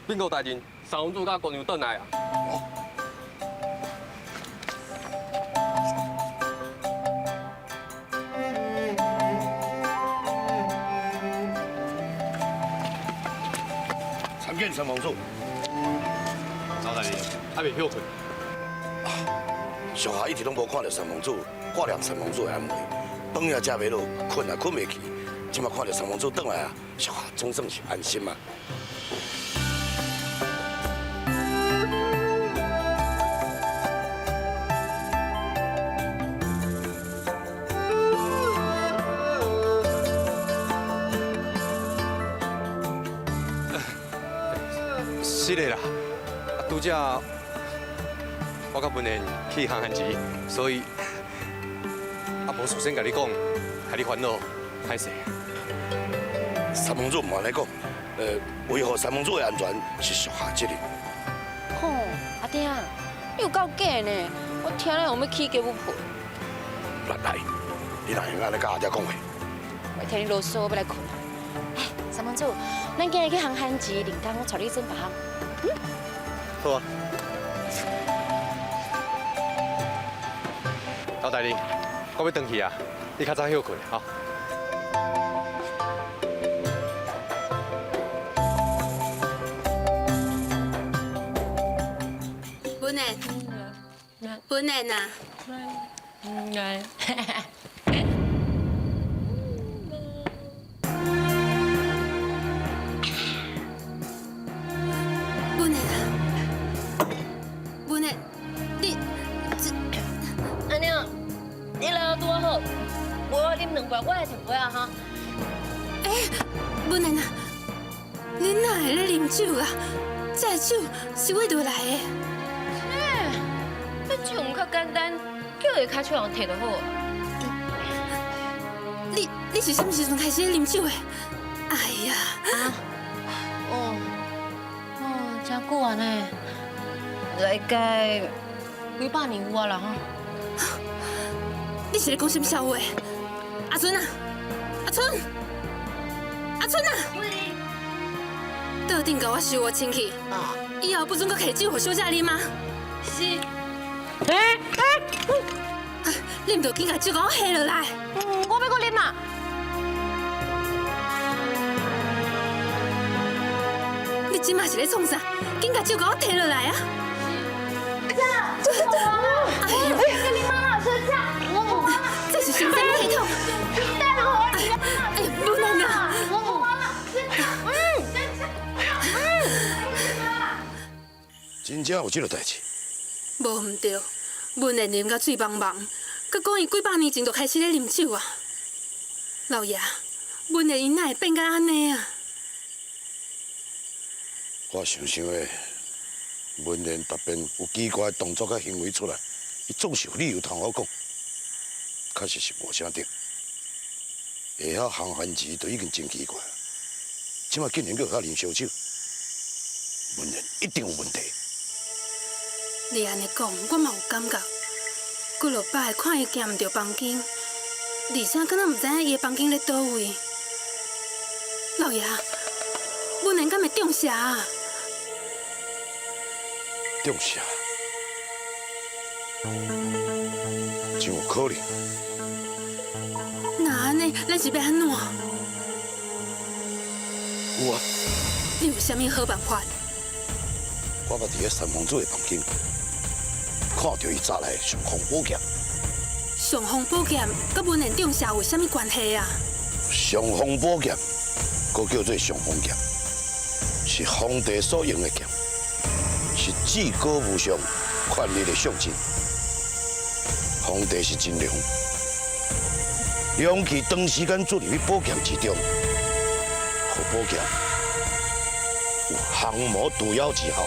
S16: 禀告大人，三王子甲姑娘转来啊！
S1: 参见三王子。
S16: 曹大人，还未休困。
S1: 小夏一直拢无看到三王子，挂念三王子的安危，饭也食袂落，困也困袂去。今麦看到三王子转来啊，小夏总算是安心啊。
S8: 是的啦，拄则我甲文燕去行番钱，所以无事先甲你讲，害你烦恼，歹势。
S1: 三王子唔安尼讲，维护三王子的安全是属下责任。
S17: 吼，阿爹，你有够假呢！
S3: 我听了用要起鸡母皮。
S1: 来，你哪会安尼甲阿爹讲话？
S3: 我听你啰嗦，我要来困啊。哎，三帮主，咱今日去航汉集，林刚我带你转吧。
S8: 好啊。老大你，我要回去啊，你较早休困哈。
S2: 本来呐，本来啦，本来，你
S3: 安尼哦，你来拄好，我啉2杯，我来1杯啊哈。
S2: 哎，本来呐，你哪会咧啉酒啊？这酒是为倒来的。
S3: 这酒较简单，叫伊卡手人摕就好。
S2: 你是什么时阵开始啉酒的？哎呀！
S3: 真久啊呢，大概几百年有啊啦哈。
S2: 你是咧讲什么笑话？阿春啊，阿春啊！倒顶甲我收我清气，以后不准搁摕酒互小姐啉吗？是。你唔着紧甲酒甲我下落来。
S3: 我要搁啉嘛。
S2: 你即马是咧创啥？紧甲酒甲我摕落来啊！哎呦！跟你妈老师讲，这是心脏系统。哎呀，不能啊！
S1: 真正有这个代志？
S2: 无唔对，文人啉甲嘴茫茫，佮讲伊几百年前就开始咧啉酒啊！老爷，文人伊哪会变甲安尼啊？
S1: 我想的，文人突然有奇怪的动作甲行为出来，伊总是有理由通我讲，确实是无啥对。下下航番时就已经真奇怪，即马竟然搁遐啉烧酒，文人一定有问题。
S2: 你安尼讲，我嘛有感觉。几落摆看伊行唔着房间，而且敢若唔知影伊的房间在倒位。老爷，文人敢会中邪啊？
S1: 中邪？真有可能。
S2: 那安尼，咱是要安怎？
S1: 有啊。
S2: 你有啥物好办法？
S1: 我捌伫咧三皇子的房间，看到伊抓来的尚方宝剑。
S2: 尚方宝剑甲文人中邪有啥物关系啊？
S1: 尚方宝剑，佫叫做尚方剑，是皇帝所用的剑，是至高无上权力的象征。皇帝是真良，良其长时间注入去宝剑之中，互宝剑有降魔除妖之效。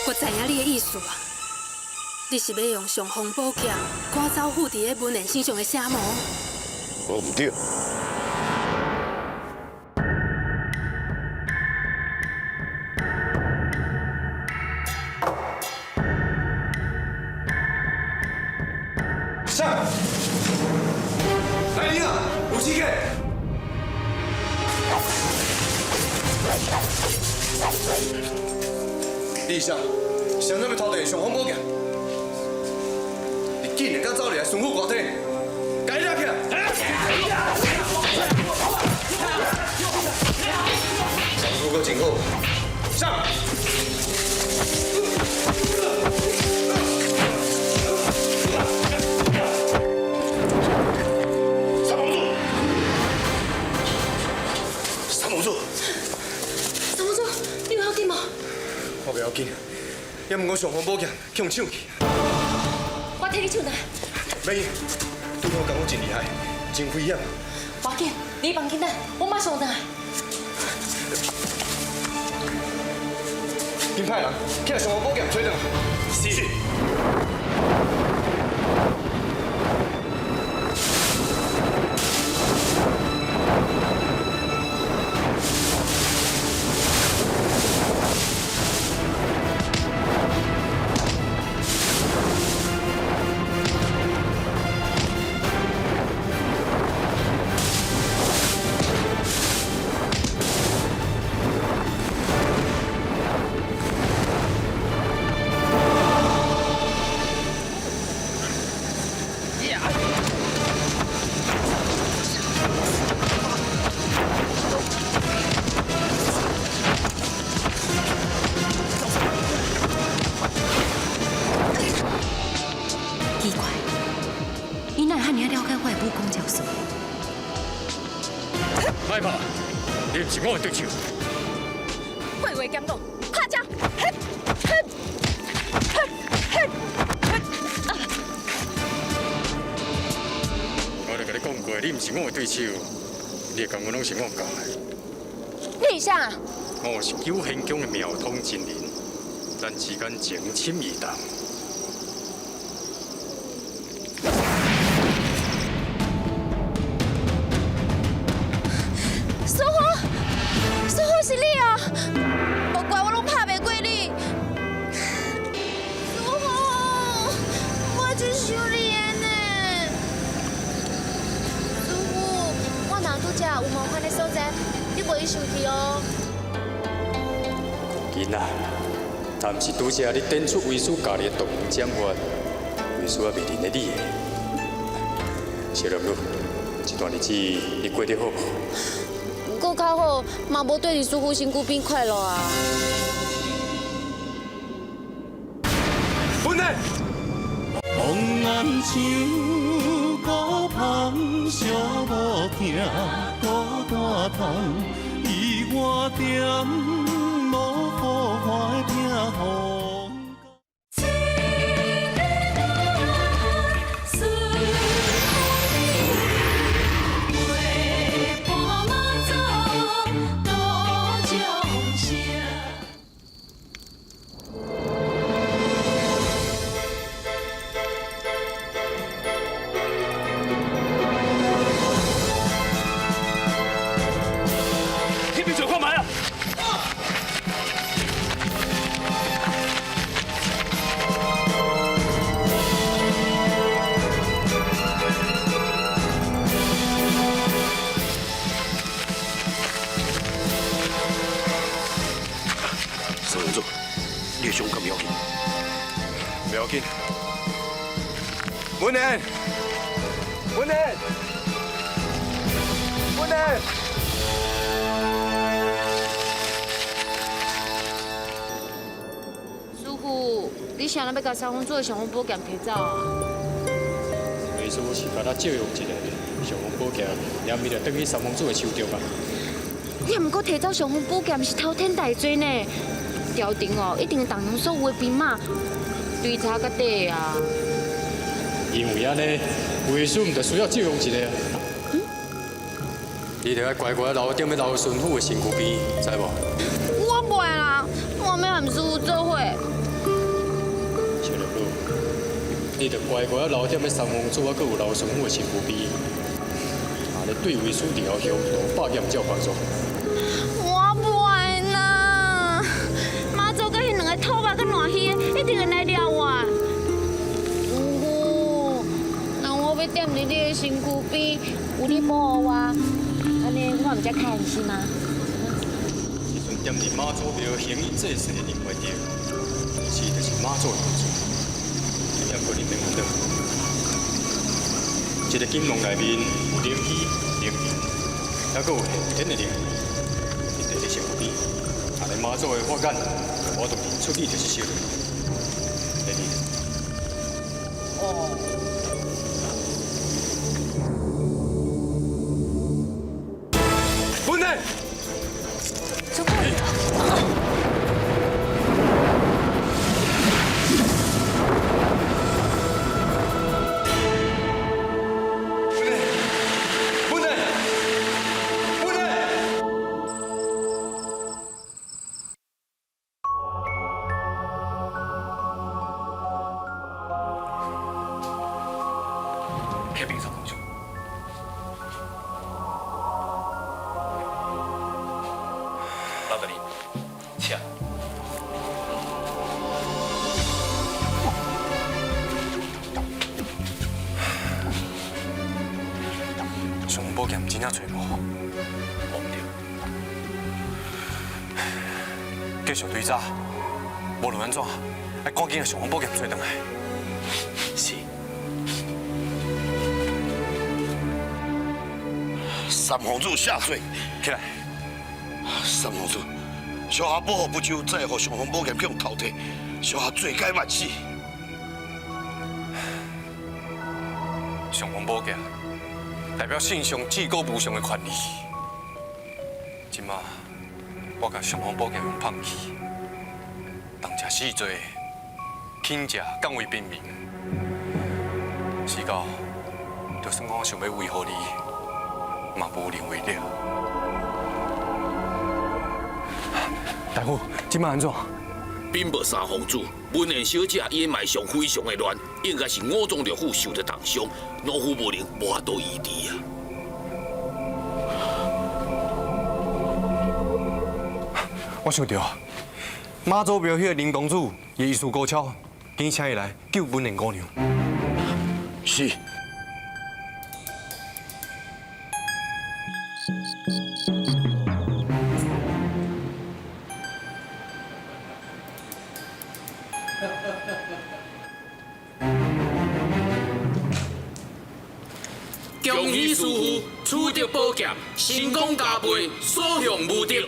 S2: 我知影你的意思啊，你是要用尚方宝剑赶走附伫咧文人身上的邪魔。
S1: 我唔对。
S5: 上！来人啊，有事个！李相，谁人要偷摕尚方宝剑？你竟然敢走入来顺府歌厅，该抓起来！上府阁真好，上！
S1: 三皇子，
S2: 你有要紧吗？
S5: 我不要紧，也毋过尚方宝剑去抢去。
S2: 我替你抢来。
S5: 免，对方讲我真厉害，真危险。
S2: 我紧，你放紧等，我马上来。
S5: 金派人，去来尚方宝剑找转来。是。
S8: 害怕，你唔是我的对手。
S17: 会话减讲，拍招！
S8: 我就甲你讲过，你唔是我的对手，你的功夫拢是我教的。
S17: 你是啥？
S8: 我是九仙宫的妙通真人，咱之间情深意重。
S17: 师傅，师傅是你啊！莫怪我拢拍袂过你。师傅，我真想你呢。师傅，我若拄则有冒犯的所在，你袂生气哦。
S8: 囡仔，但毋是拄则你点出为师家己的动员掌握，为师也未认得你的。小龙女，这段日子你过得好无？
S17: 过较好，嘛无对李师傅身躯变快乐啊。
S12: 本来。红颜像孤芳，寂无行孤单窗，伊我点无好花的听风。
S10: 文年，文年，文年。
S17: 师傅，你想要甲三丰做的上风宝剑摕走啊？
S8: 为师是甲咱借用一下上风宝剑，然后就等于三丰主的手中啊。
S17: 你毋过摕走上风宝剑是滔天大罪呢，朝廷哦一定动用所有的兵马追查到底啊。
S8: 因为安尼，为师唔就需要借用一个啊。你着要乖乖留踮咧留顺府的身躯边，知无？
S17: 我袂啦，我要和师傅做伙。
S8: 小六哥，你着乖乖留踮咧三丰主啊，佮有留顺府的身躯边，啊，你对为师伫后向多百剑才有帮助。
S17: 我袂啦，妈祖甲迄两个土肉佮烂鱼一定会来抓我。要踮伫你的身躯边，有你保护我，安尼我毋才开心吗？
S8: 时阵踮伫妈祖庙行医祭祀的人会着，是就是妈祖的名字，你也可能袂烦恼。这个金笼内面有灵气、灵气，还佫有后天的灵气，你伫你身躯边，安尼妈祖的法眼，我就认出你就是小龙。哦。
S10: 文内，
S17: 师傅。
S10: 上宝剑真正找无，
S9: 无唔
S10: 继
S9: 对，
S10: 续追查，无论安怎，要赶紧把上宝剑找回来。
S9: 是。
S1: 三皇子下罪，
S10: 起来。
S1: 三皇子，小下保护不周，再互上皇宝剑去用淘汰，小下罪该万死。
S10: 上皇宝剑代表圣上至高无上的权利，
S8: 即马我甲上方宝剑用放弃，当食死罪，轻者降为平民。死到，就算我想要维护你，嘛无能为了。大夫，即马安怎？
S7: 兵部三皇子文莲小姐伊的脉象非常的乱，应该是五脏六腑受到重伤，脑府无能，无法度医治啊。
S8: 我想到，妈祖庙迄个林公主也医术高超，紧请伊来救文莲姑娘。
S1: 是。
S7: 恭喜师傅取得宝剑，成功加倍，所向无敌。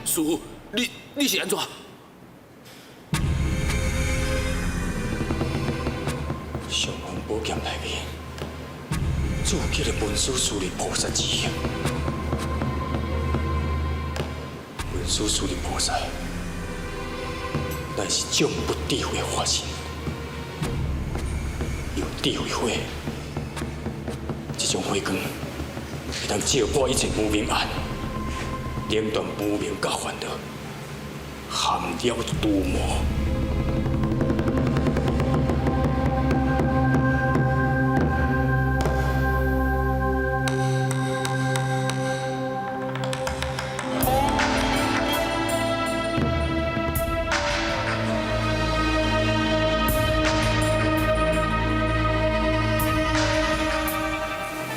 S7: 师傅，你是安怎？
S8: 上方宝剑内面注记了文殊师利菩萨之形。文殊师利菩萨乃是众不智慧的化身，有智慧火，这种火光会当照破一切无明暗。斩断无明甲烦恼，含了毒魔。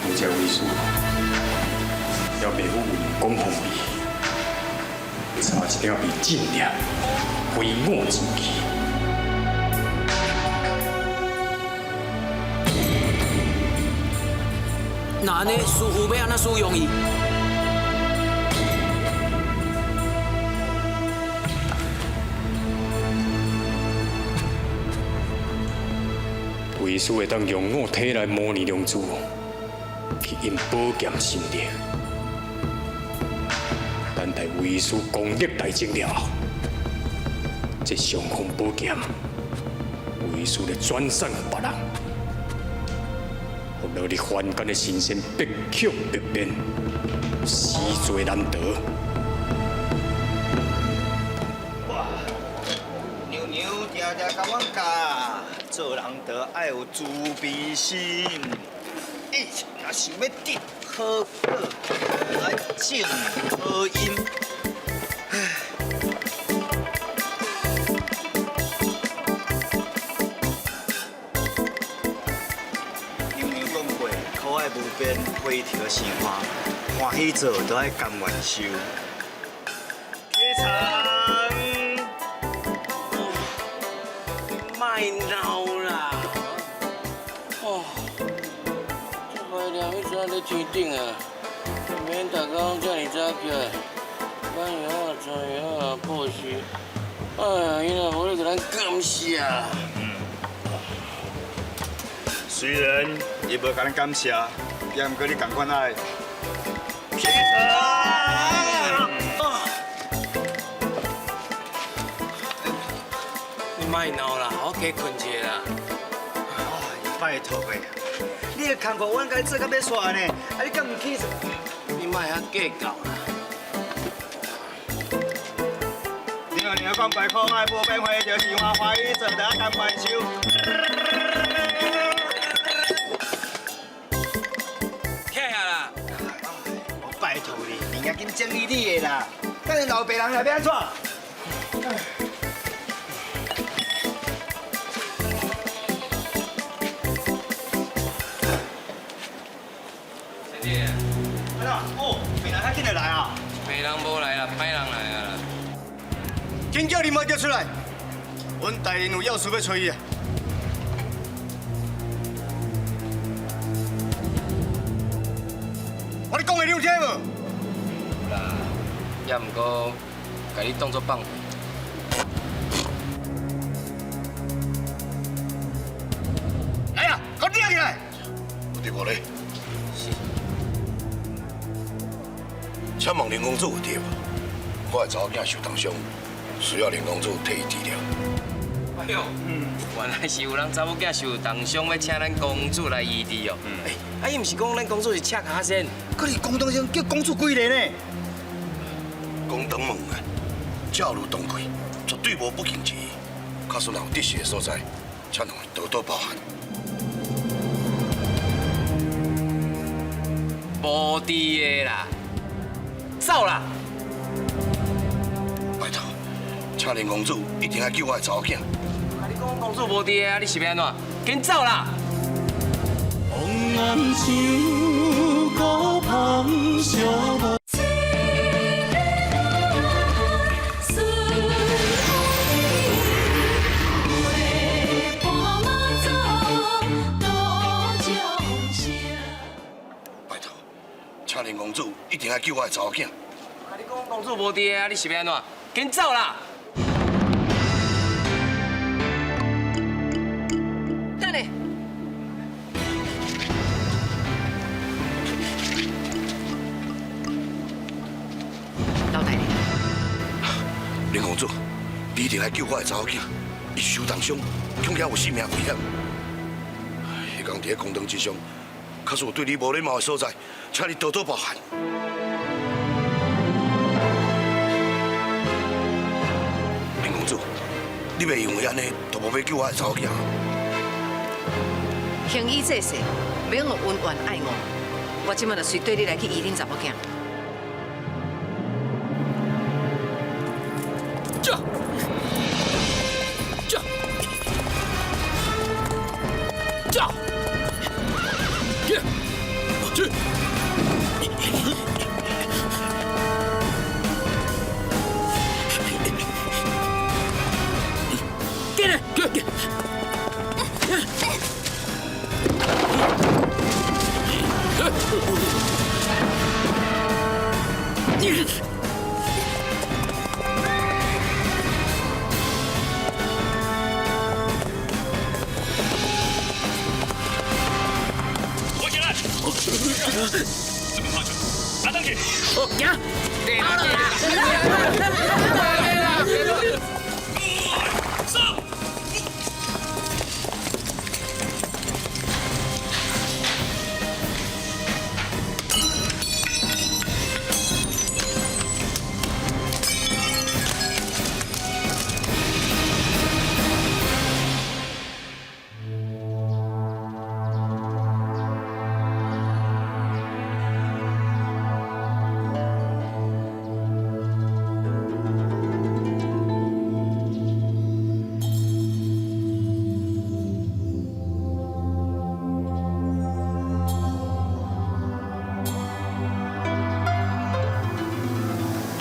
S8: 有这位师，要白虎供奉你。差一点被禁了，非我之计。
S7: 那安尼，师傅要安怎使用伊？
S8: 为师会当用我体内模拟龙珠，去因宝剑心力。等待为师功力大增了后，这上方宝剑，为师来转送别人，互落伫凡间的神仙百曲百变，死罪难得。
S11: 哇，娘娘常常甲阮教，做人得爱有慈悲心。若想要得好果，来种好因。娘娘讲过，可爱无边，回头是岸，欢喜做都爱甘愿受。起床，
S18: 卖闹啦！哦。两一早在天顶啊，免大家遮尔早起来，搬药啊、装药啊、报时，哎呀，伊若无咧，给咱感谢。
S11: 虽然伊无甲咱感谢，也毋过你同款爱。起床！
S18: 你卖闹啦，我加困一下啦。
S11: 拜托诶！你的工作阮甲你做到要煞呢，啊你敢唔起？
S18: 你莫遐计较啦。
S11: 娘娘讲过可爱无变化，就是我欢喜做得甘愿受。
S18: 起来啦！
S11: 也紧整理你的啦。咱老爸人来要安怎？
S18: 弟弟，
S11: 哎呀，哦，病人较紧就来啊！
S18: 病人无来啦，歹人来啊啦。
S11: 紧叫你妈叫出来，阮大人有要事要找伊啊。我咧讲的你有听无？
S18: 有啦，也毋过，甲你当作放屁。
S11: 来啊，给我抓起来！
S1: 有伫无咧？请问林公主有伫无？我的查某囝受重伤，需要林公主替伊治疗。
S18: 哎呦，原来是有人查某囝受重伤，要请咱公主来医治哦。哎，伊毋是讲咱公主是赤卡仙？
S11: 可是公堂上叫公主几个呢？
S1: 公堂门啊，正如当开，绝对无不敬之意。假使有得势的所在，请两位多多包涵。
S18: 无伫的啦，走啦！
S1: 拜托，请林公主一定要救我的查某囝。
S18: 啊，你讲公主无伫的啊，你是要安怎？紧走啦！
S12: 往南像孤芳小无。
S1: 请林公主一定要救我的查某囝。
S18: 啊，你讲公主无伫的啊，你是要安怎？紧走啦！
S3: 等下，老大人，
S1: 林公主，你一定要救我的查某囝，伊受重伤，恐惊有性命危险。迄天伫咧公堂之上，假使有对你无礼貌的所在，请你多多包涵。林公主，你袂因为安尼，就无要救我的查某囝。
S3: 行医这事，免用恩怨爱我，我即摆就随对你来去医恁查某囝。
S19: 我起来！这么怕球，拿上去！
S18: 行，好了啦！
S19: 上！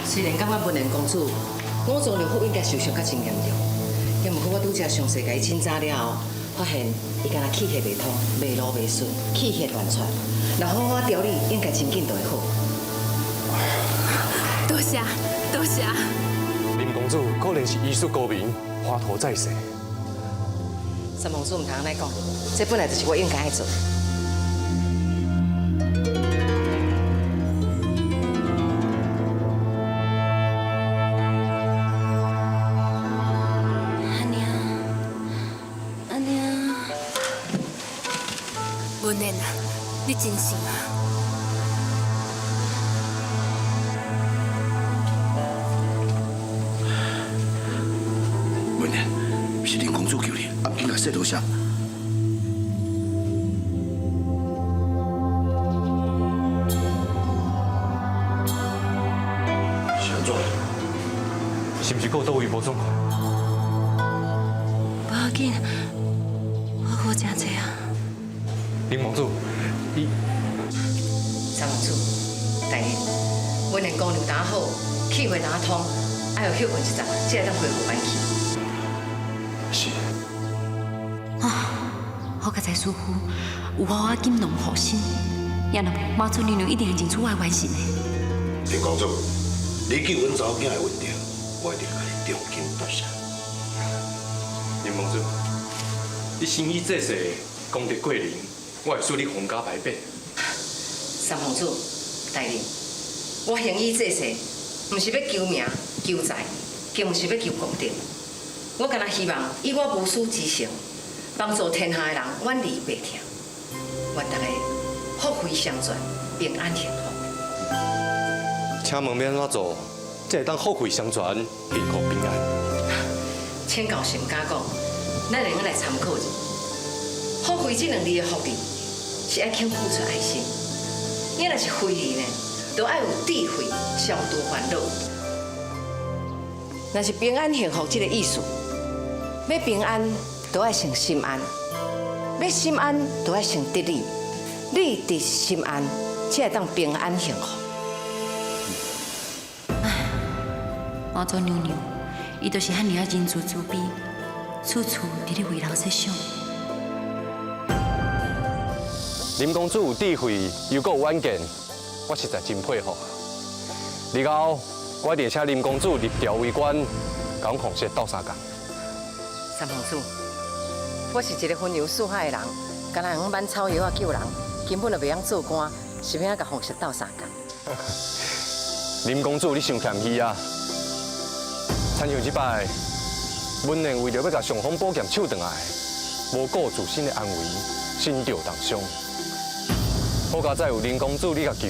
S3: 虽然感觉文莲公主五脏六腑应该受伤较真严重，也毋过我拄则详细甲伊检查了后，发现伊敢若气血袂通，袂路袂顺，气血乱窜。若好好调理，应该真紧就会好。
S17: 多谢，多谢。
S10: 林公主可能是医术高明，华佗在世。
S3: 三王子毋通安尼讲，这本来就是我应该爱做。
S17: 文莲啊，你真是啊！
S1: 文莲，是林公主救你，应该说多谢。怎？
S10: 是毋是还有倒位无爽快？
S17: 不要紧，我真济啊。
S10: 林盟主，
S3: 三王主，大人，阮的公牛打好，气血打通，还有休困一阵，才会当恢复元气。
S1: 是。
S17: 好佳哉师傅，有我金龙护身，也若无妈祖娘娘一定会认出我的原形的。
S1: 林公主，你救阮查某囝的问题，我一定甲你重金多谢。
S10: 林盟主，你心意这世功德过人，我会使你洪家百变。
S3: 三王主，大人，我行医这世，毋是要求名求财，更毋是要求功德。我敢若希望以我无私之心，帮助天下的人远离病痛，愿大家福慧相传，平安幸福。
S10: 请问要安怎做，才会当福慧相传，幸福平安？
S3: 请教神家讲，咱两个来参考者。福慧这两字的福字，是爱肯付出爱心；伊若是慧字呢，就爱有智慧，消除烦恼。若是平安幸福这个意思，要平安就爱先心安，要心安就爱先得力，力得心安，才会当平安幸福。
S17: 妈祖娘娘，伊就是遐尔啊仁慈慈悲，处处伫咧为人设想。
S10: 林公主有智慧，又阁有远见，我实在真佩服。日后我一定请林公主立调为官，甲阮奉献斗相共。
S3: 三王主，我是一个分流四海的人，敢若用挽草药啊救人，根本就袂晓做官，是要甲奉献斗相共。
S10: 林公主，你伤谦虚啊！参像即摆，阮呢为着要甲上方宝剑抢回来，无顾自身的安危，身着重伤。好佳哉有林公主你甲救，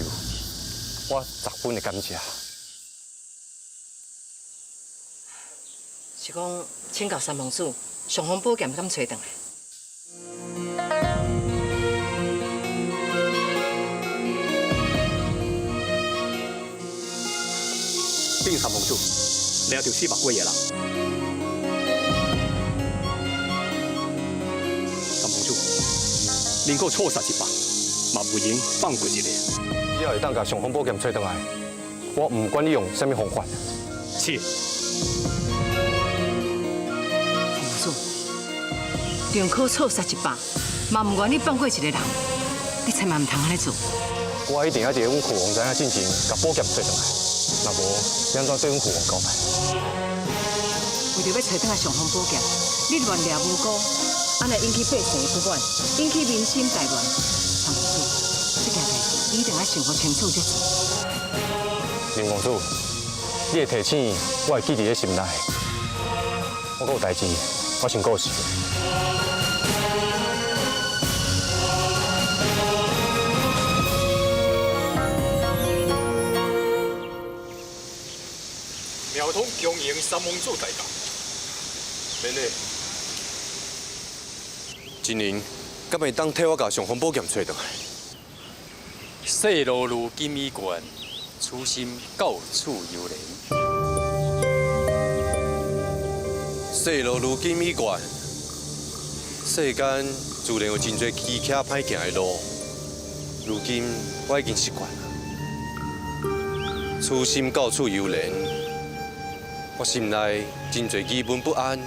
S10: 我十分的感谢。
S3: 是讲，请教三王主，上方宝剑敢找回来？
S9: 禀三王主，抓到400几个人。三王主，恁阁错杀100，嘛不应放过一个。
S10: 只要会当甲上方宝剑找回来，我唔管你用什么方法。
S9: 是。
S3: 宁可错杀100，嘛唔愿你放过一个人，你千万唔通安尼做。
S10: 我一定要伫阮父王知影进前，甲宝剑找回来。若无，你安怎对阮父王交代？
S3: 为着要找倒来上方宝剑，你乱掠无辜，安尼引起百姓的不满，引起民心大乱。三公主，这件代志你一定要想好清楚才做。
S10: 林公主，你的提醒我会记伫咧心内。我阁有代志，我先告辞。
S8: 庙通恭迎三王主大驾。免礼。
S10: 真人，敢会当替我甲上方宝剑找回来？
S8: 细路如金衣冠，初心到处游人。
S10: 细路如金米冠，世间自然有真多崎徛歹行的路，如今我已经习惯了。初心到处游人，我心内真多疑问不安。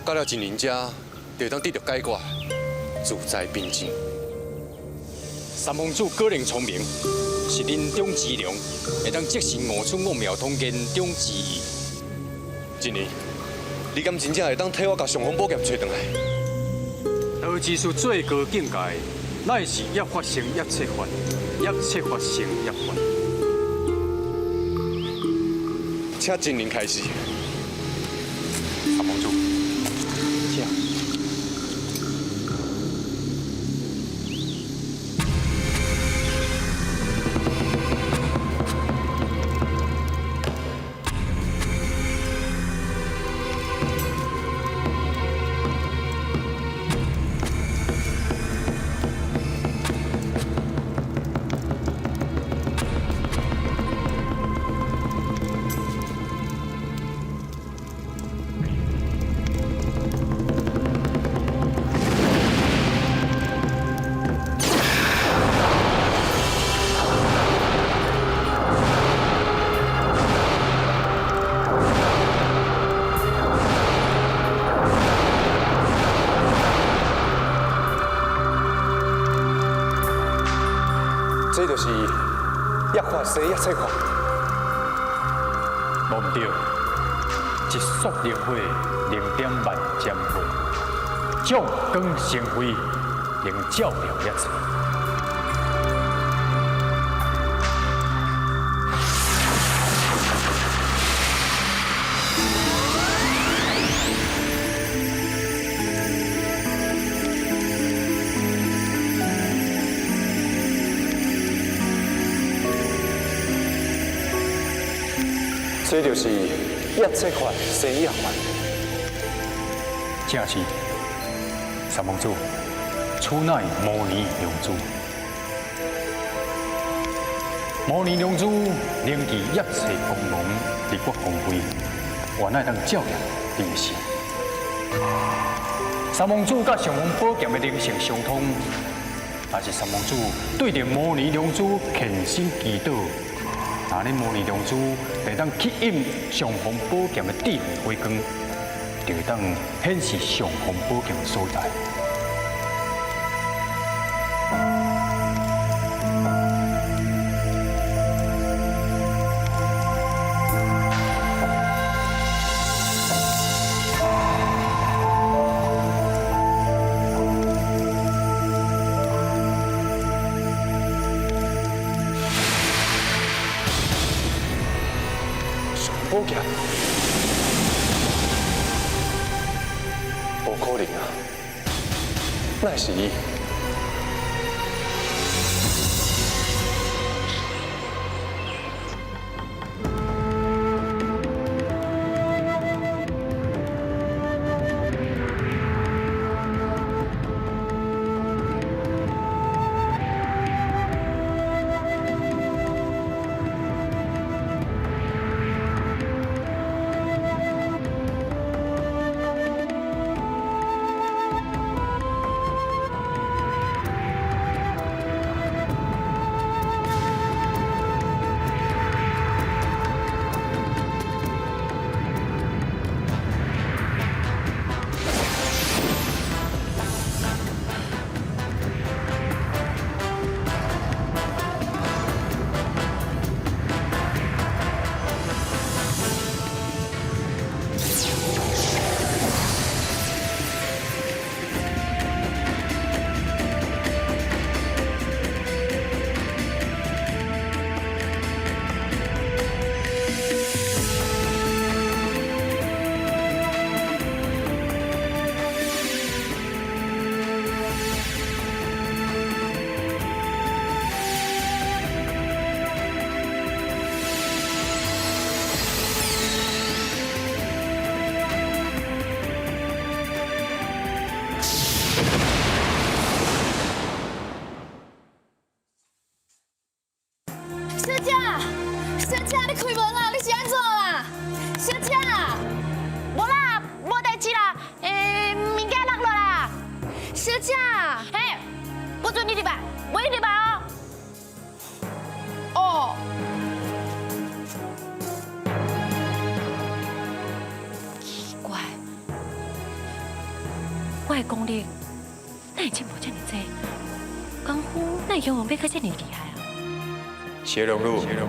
S10: 到了真人家，就当得到解决，自在平静。
S8: 三王主个人聪明，是人中之龙，会当即时悟出我庙通言中之意。真的，你敢真正会当替我甲上方宝剑找回来？
S9: 而之术最高境界，乃是一发生一切法，一切发生一法。
S10: 请真人开始。
S9: 三王主，请。
S10: 就是约法生约策法。
S8: 无唔对，一束灵火0点万尖火，将光成灰，能照亮一切。
S10: 这就是约策法生约法。
S8: 正是三王子，此乃模拟良珠。模拟良珠凝聚一切光芒，立国光辉，原来当照亮人生。三王子甲上方宝剑的灵性相通，也是三王子对着模拟良珠虔心祈祷。那恁模拟良珠会当吸引上方宝剑的智慧辉光，就会当显示上方宝剑的所在。
S10: 宝剑，无可能啊！那是伊。
S17: 小姐，你开门啊！你是安怎啦？小姐，无啦，无代志啦，物件落落啦。小姐，嘿，不准你入来，袂入来哦。哦。奇怪，我的功力哪会进步这么多？功夫哪会永远变较这么厉害啊？
S8: 邪龙路，邪龙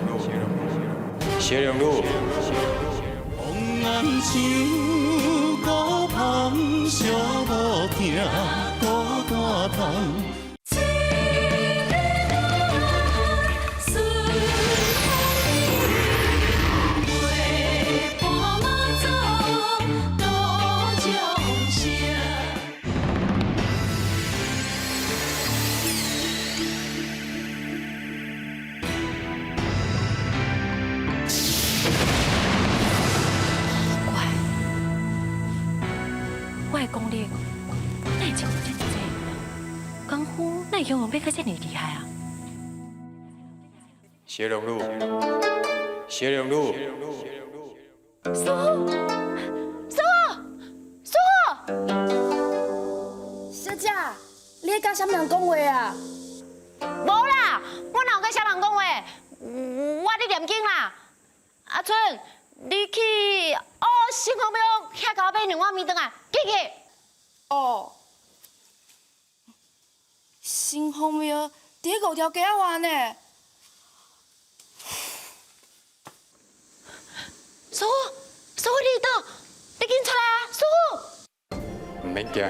S8: 路。
S12: 红颜像孤芳，寂无听孤单窗。
S17: 功力，哪会进步这么多？功夫哪会永远变较这么厉害啊？
S8: 邪龙路，邪龙路。
S17: 师傅，师傅，师傅！小姐，你在甲啥人讲话啊？无啦，我哪有甲啥人讲话？我伫念经啦。阿春，你去新河庙遐甲我买2碗面汤啊，记记。哦，新河庙伫5条街仔外呢。
S8: 免惊吓，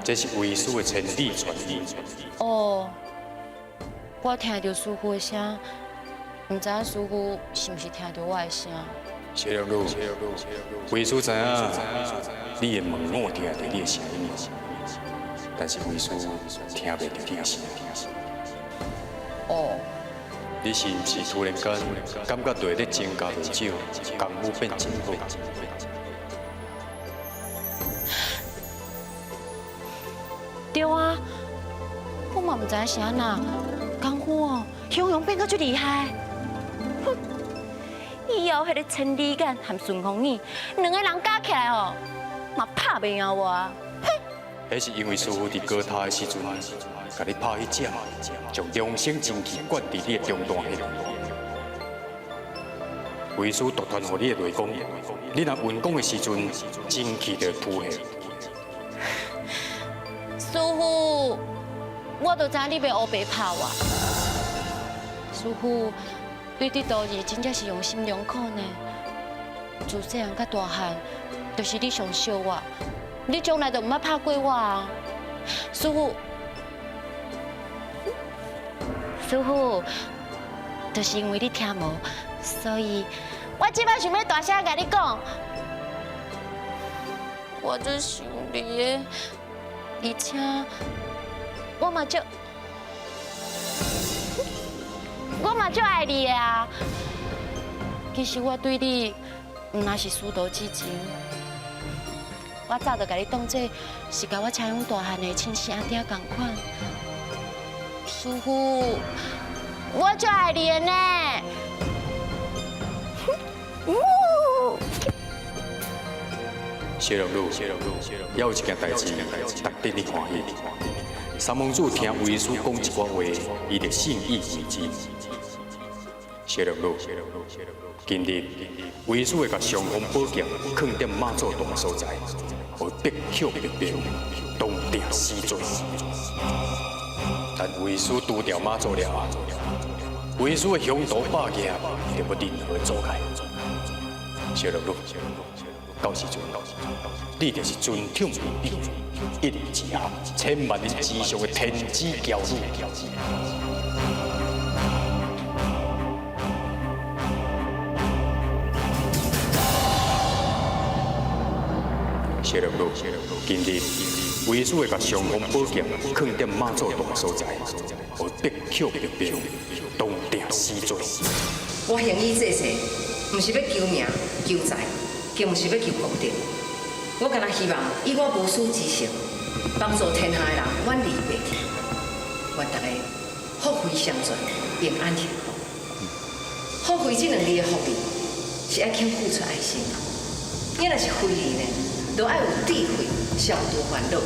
S8: 这是为师的千里传音。
S17: 哦，我听到师傅的声，唔知影师傅是毋是听到我的声？
S8: 谢良路，为师知影你的问我听到你的声音，但是为师听袂到你的声。
S17: 哦。
S8: 你是毋是突然间感觉到咧增加袂少，功夫变真好？
S17: 对啊，我嘛唔知影是安那，功夫哦，雄雄变到最厉害。哼，以后迄个千里眼和顺风耳两个人加起来哦，嘛拍袂赢我。
S8: 迄是因为师傅伫高塔的时阵，甲你拍迄针，将良性真气灌伫你的中段血。为师独传互你的内功，你若运功的时阵，真气就扑下。
S17: 师傅，我都知你要黑白拍我。师傅，对这道义真正是用心良苦呢。自细汉到大汉，就是你上惜我。 你从来都唔捌拍过我啊，师傅，师傅，就是因为你听无，所以我即摆想要大声甲你讲，我最想你的，而且我嘛足爱你的啊。其实我对你唔那是师徒之情。 我早就甲你当做是甲我采用大汉的亲生阿爹同款，师傅，我最爱你的呢。
S8: 谢良路，还有一件代志，值得你欢喜。三王子听为师讲一寡话，伊就信以为真。谢良路，今日为师会甲尚方宝剑藏在马祖大所在。 我必巧必变，当定死罪。但为师除掉马祖了，为师的雄图霸业就无任何阻碍。小龙路，到时阵，你就是尊重于比，一人之下，千万人之上的天之骄女。 谢良路，今日为师会甲尚方宝剑藏在马祖大所在，我必巧必变，当定死罪。
S3: 我行医这些，不是要求名、求财，更不是要求功德。我敢若希望以我无私之心，帮助天下的人远离病痛，愿大家福慧相传，平安幸福。福慧这两字的福利，是爱肯付出爱心。你若是慧利呢？ 都爱有智慧，消除烦恼。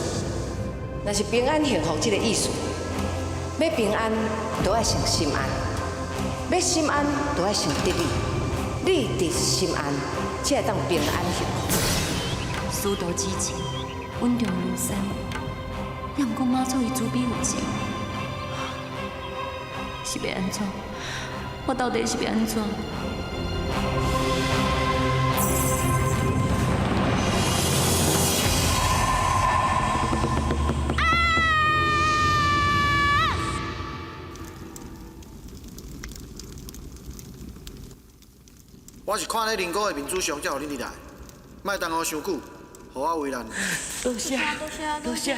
S3: 若是平安幸福这个意思，要平安都爱先心安，要心安都爱先得力，力得心安，才会当平安幸福。
S2: 师徒之情，稳重如山。也毋过妈祖伊主笔有情，是要安怎？我到底是要安怎？
S20: 我是看咧灵哥的面子上才予恁入来，莫等我伤久，互我为难。
S14: 多谢，多谢。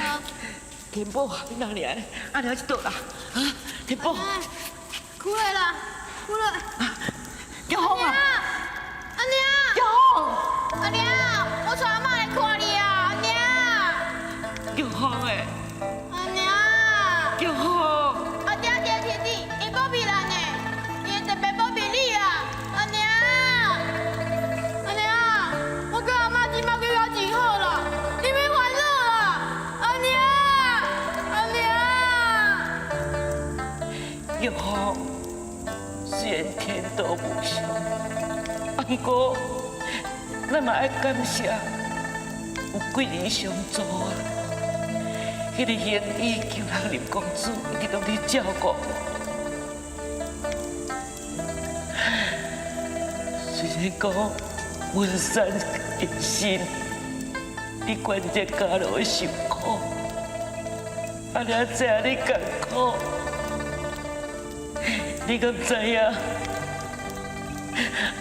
S14: 田宝，你哪里来？阿娘去倒啦？啊，田宝。
S13: 哭来啦，哭来。
S14: 有风啊！
S13: 阿娘。
S14: 有风。
S13: 阿娘，我带阿妈来看你啊，阿娘。
S14: 有风诶。
S13: 阿娘。
S14: 有风。
S13: 阿爹爹天地，伊保庇咱呢，伊特别保庇你啊，阿娘。 阿娘，我跟阿妈今麦对我真好啦，你别烦恼啦，阿娘，阿娘。
S14: 有风，虽然天道无常，不过咱嘛爱感谢有贵人相助啊。迄个贤义救人林公主一直拢伫照顾。虽然讲。 文山一心，你关这家落受苦，阿娘知影你艰苦，你敢知影？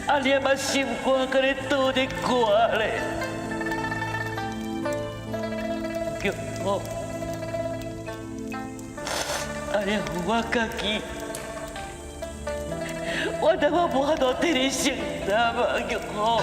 S14: 阿娘嘛心肝搁咧倒咧寒咧，玉好，阿娘有我家己，我他妈无法度替你承担啊，玉好。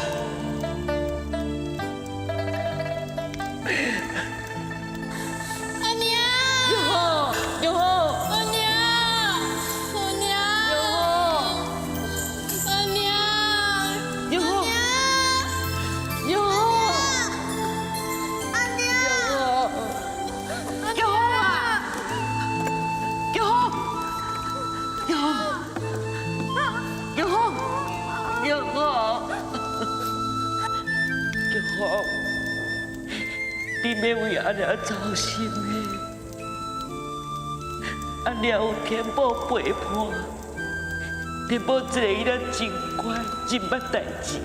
S14: 你免为阿娘操心的，阿娘有天保陪伴，天保一个囡仔真乖，真捌代志。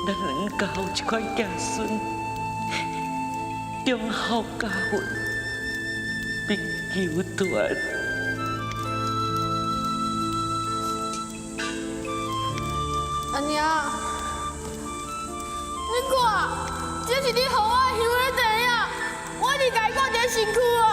S14: 咱两家有一款子孙，忠孝家训，必求团。
S13: 阿娘，你看。这是你予我香的地啊！我一直家顾这身躯啊！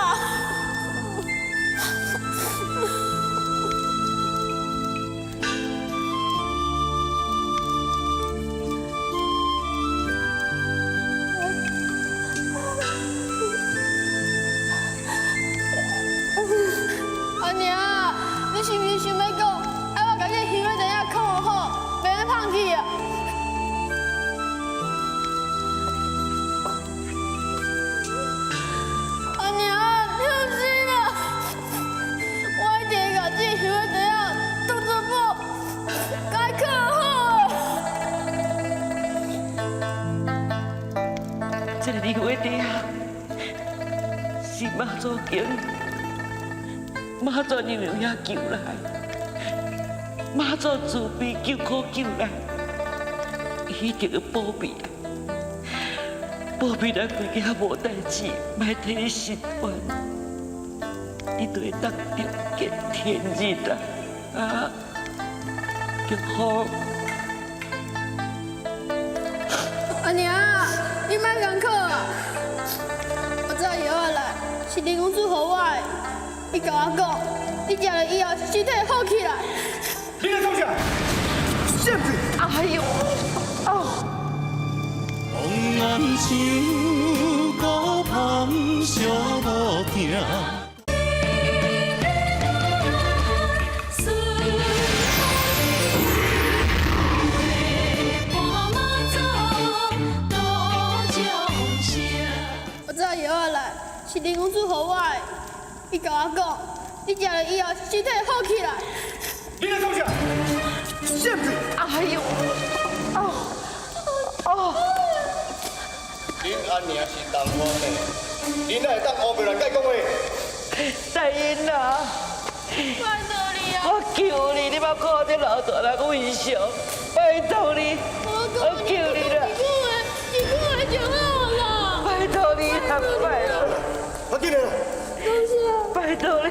S13: 阿娘，你是不是想要讲，爱我把这香的地啊靠好，袂当放弃啊？
S14: 你话底下是妈祖经，妈祖娘娘遐救来，妈祖慈悲救苦救难，伊一定要保庇啊！保庇咱规家无代志，莫替你心烦，你就会当着见天日啦！啊，就好。
S13: 阿娘，你莫艰苦啊！我知道以后来是林公主予我的，伊甲我讲，你食了以后身体好起来。
S5: 你来创啥？现在！
S14: 哎呦，哦！
S12: 望眼像孤芳小无惊。
S13: 是林公主予我的，伊甲我讲，你食了以后身体好起来。
S5: 你来创啥？现在！
S14: 哎呦，哦，哦！
S11: 恁阿娘是东方的，恁哪会当乌白来甲讲话？
S14: 大英啊！
S13: 拜托你啊！
S14: 我求你，你莫看这老大人为相，拜托你，我求你啦！
S13: 一个月就好了。
S14: 拜托你啦，拜托！
S5: 我进来了。
S14: 拜托你。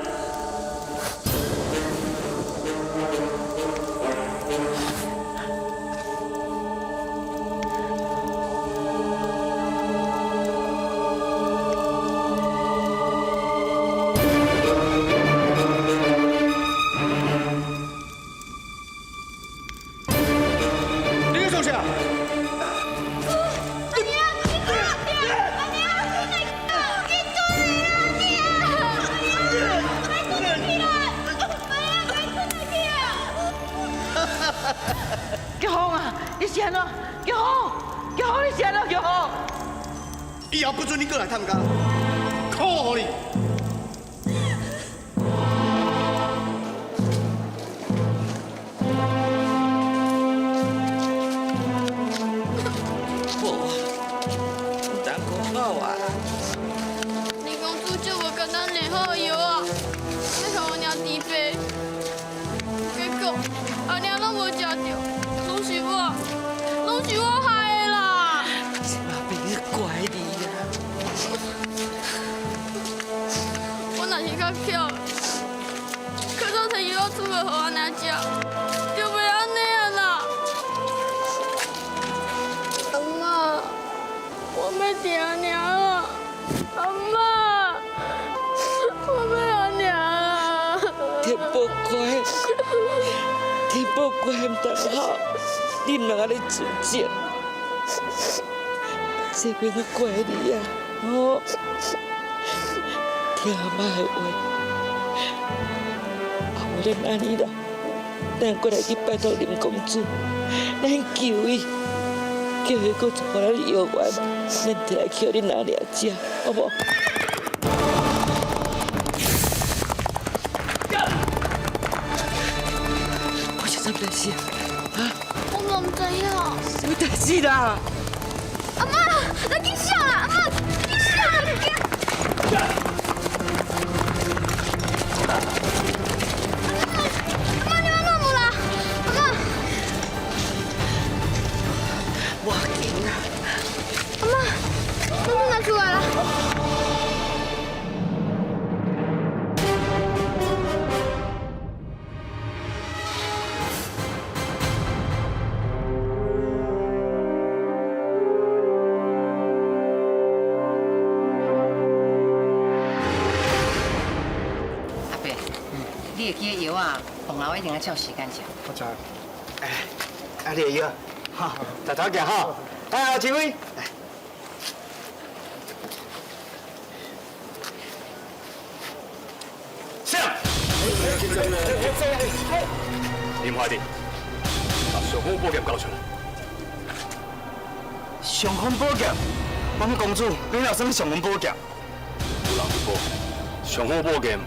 S5: 你在做啥？
S14: 叫风啊！你是安怎？叫风！叫风！你是安怎？叫风！
S5: 以后不准你过来探家，苦你！
S13: 林公主叫我跟咱联好药啊，要向我娘治病。结果阿娘拢无食到，拢是我害的啦。他以后出门和我拿酒，就不要那样了。阿妈，我被爹娘了。阿妈，我被阿娘了。
S14: 天不乖，天不乖唔得好，你们安尼自贱，这边都怪你呀，哦，听阿妈的话，我咱安尼啦，咱过来去拜托林公主，咱求伊，叫伊搁做咱药丸，咱摕来叫你阿娘食，好不好？我是怎么代志啊？
S13: 我嘛唔知影。
S14: 什么代志啦？
S13: 阿妈，来紧上啦！阿妈，紧上啦！你紧。阿妈，你要弄我啦！阿妈，
S14: 我紧啦！
S13: 阿妈，东西拿出来了。
S3: 你会记得药啊，饭后一定要照时间食。
S5: 我知。哎，你的药，哈，大头行哈。哎，前位。
S19: 上。林华弟，把上风宝剑交出来。
S5: 上风宝剑，王公主，你哪有什么上风宝剑？
S19: 有人去报，上风宝剑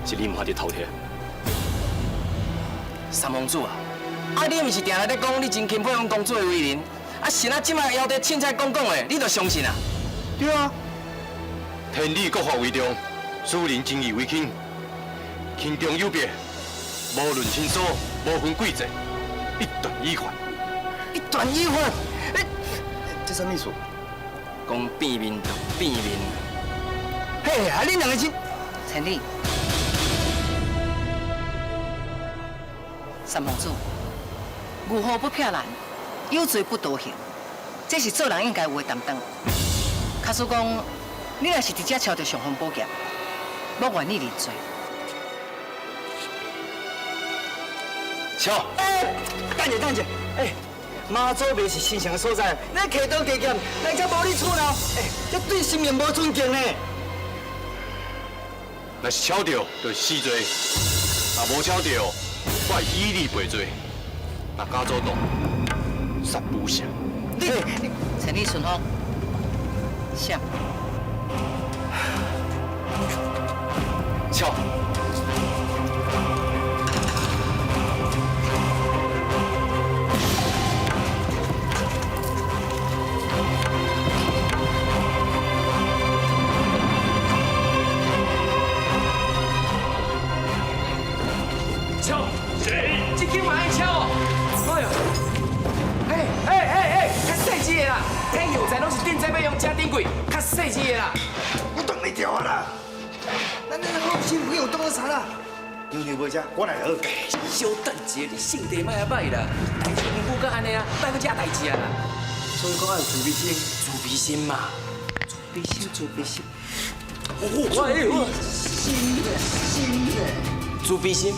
S19: 是林华弟偷摕。
S6: 三王子啊，你毋是定来咧讲你真钦佩阮公主的为人，是那即摆枵在凊彩讲的，你就相信啊？
S5: 对啊。
S8: 天理国法为重，私人正义为轻，轻重有别，无论亲疏，无分贵贱，一断以法。
S5: 一断以法？这什么意思？
S6: 讲变面就变面。
S5: 嘿，你两个真……
S3: 陈丽。三王子，无虎不撇烂，有罪不多行，这是做人应该有的担当。假使讲，你若是直接抄到上风宝剑，我愿意认罪。
S8: 抄！
S5: 等者，妈祖庙是神圣的所在，咱客刀加剑，人家无你错闹，这对神明无尊敬呢。
S8: 若是抄到，就是死罪；若无抄到，我会以你赔罪。若敢做动，杀无赦。
S3: 陈立顺风，闪！
S8: 抄！
S6: 敲！谁？这间嘛爱敲！哎呦！较细支的啦，迄药材拢是顶在要用家顶柜，较细支的啦。
S5: 我挡袂掉啊啦！咱好心朋友当我啥啦？牛牛无食，我来好。
S6: 小等者，你性地莫歹啦，代志唔好甲安尼啊，莫搁遮代志啊啦。
S5: 所以讲要有自卑心，
S6: 自卑心嘛，自卑心。自卑心。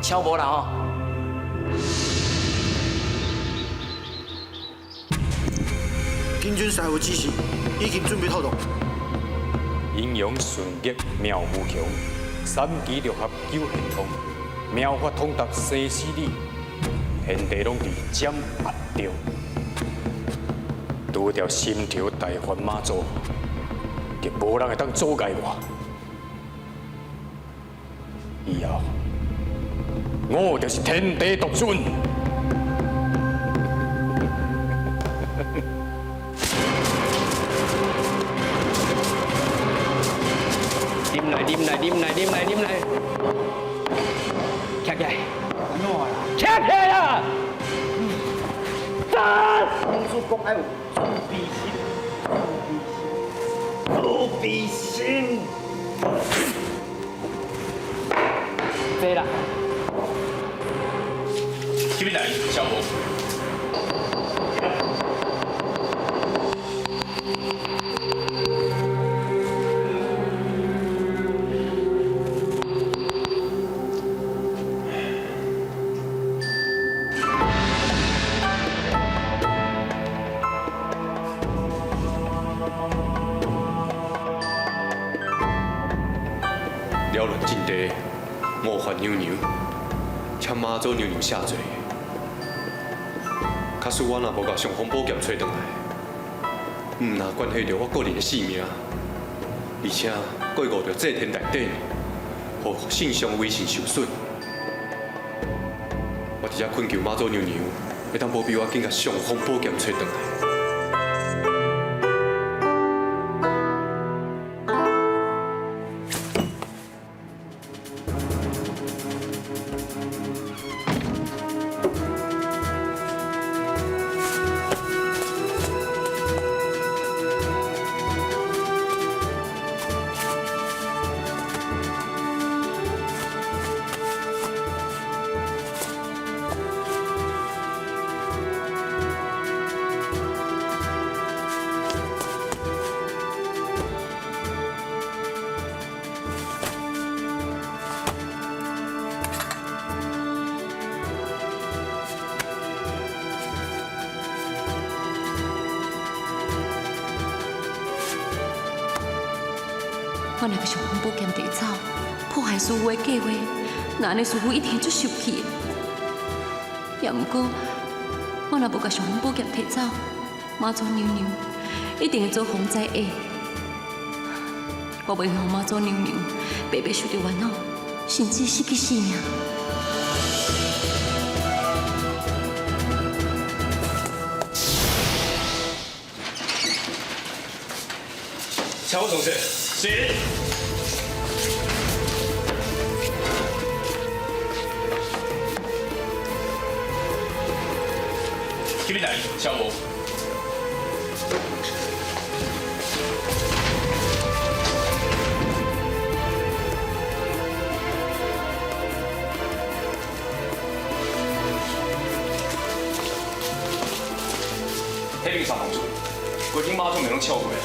S6: 敲无啦吼。
S20: 金军师傅指示，已经准备透动。
S8: 阴阳顺逆妙无穷，三奇六合九玄通，妙法通达生死理，天地拢伫掌握中。拄着心头大烦妈祖，就无人会当阻碍我。以后，我就是天地独尊。
S6: 啉来，站起来，站起来啦！站！
S5: 公主讲要有自卑心。
S4: 这啦。
S16: 这边来，小吴。
S8: 了论进地，误犯娘娘，请妈祖娘娘下罪。假使我若无甲上峰宝剑找回来，毋但关系到我个人的性命，而且还误着祭天内底，互圣上威信受损。我直接恳求妈祖娘娘，会当保庇我紧甲上峰宝剑找回来。
S17: 我若个上峰宝剑地走，破坏师傅的计划，那安尼师傅一定足受气的。也毋过，我若无甲上峰宝剑摕走，妈祖娘娘一定会遭风灾厄。我袂让妈祖娘娘白白受到冤枉，甚至失去性命。
S16: 乔总司，是。这边来，小吴。迄边三房主，规天马祖咪拢撬过来，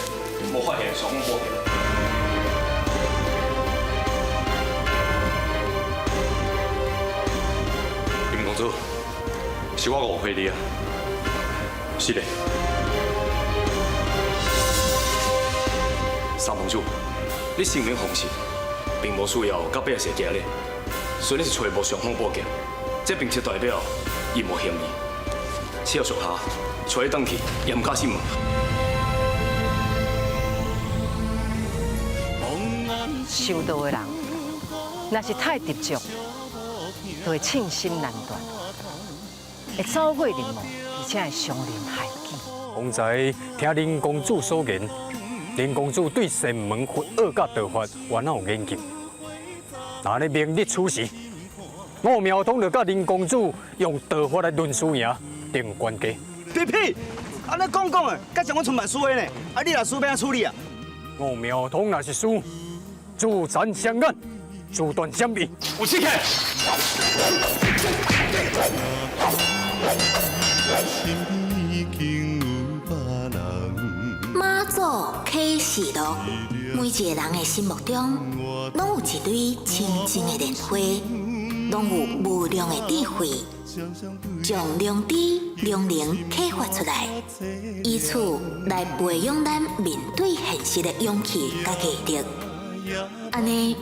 S16: 无发现上峰宝剑。林公主，是我误会你啊。是的。三房主，你性命奉行，并无需要甲百姓行咧，所以你是找无上峰宝剑，这并且代表伊无嫌疑。只要属下找伊回去，严加审问。
S3: 修道的人，若是太执着，就会寸心难断，会走火入魔，而且会伤人害己。
S10: 方才听林公主所言，林公主对神门佛学甲道法完有研究。那你明日处事，我苗通就甲林公主用道法来论输赢，定关系。
S11: 屁屁，安尼讲的，甲像我出卖输的呢？啊，你若输要安处理啊？
S10: 我苗通若是输，自残相眼，自断相臂。
S16: 有刺客！
S21: 马祖启示录，每一个人的心目中，拢有一堆清净的莲花，拢有无量的智慧，将良知、良能启发出来，以此来培养咱面对现实的勇气甲毅力。安尼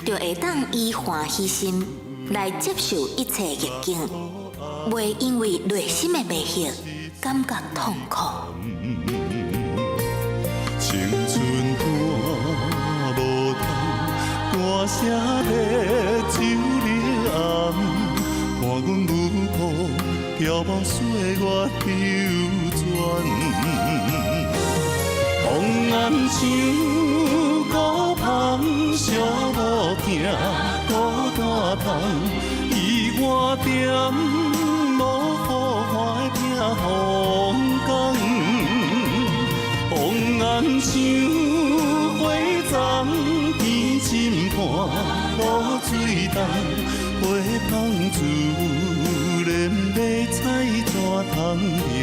S21: 就会当以欢喜心来接受一切逆境，袂因为内心的迷惑感觉痛苦。
S12: 青春短无头，歌声在酒里暗，看阮舞步飘泊岁月流转。风暗像孤芳，寂无行孤单窗，伊我点无好花的拼风光。风暗像花丛，天深畔露水重。芳自然要采怎通念？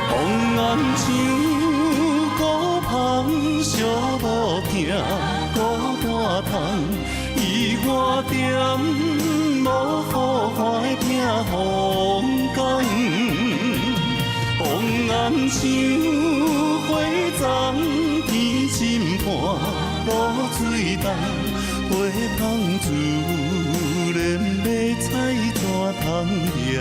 S12: 红颜像孤芳，寂无听孤单窗，伊我点无好花听风干。红颜像花丛，天深半露水重，花芳自然要采怎通念？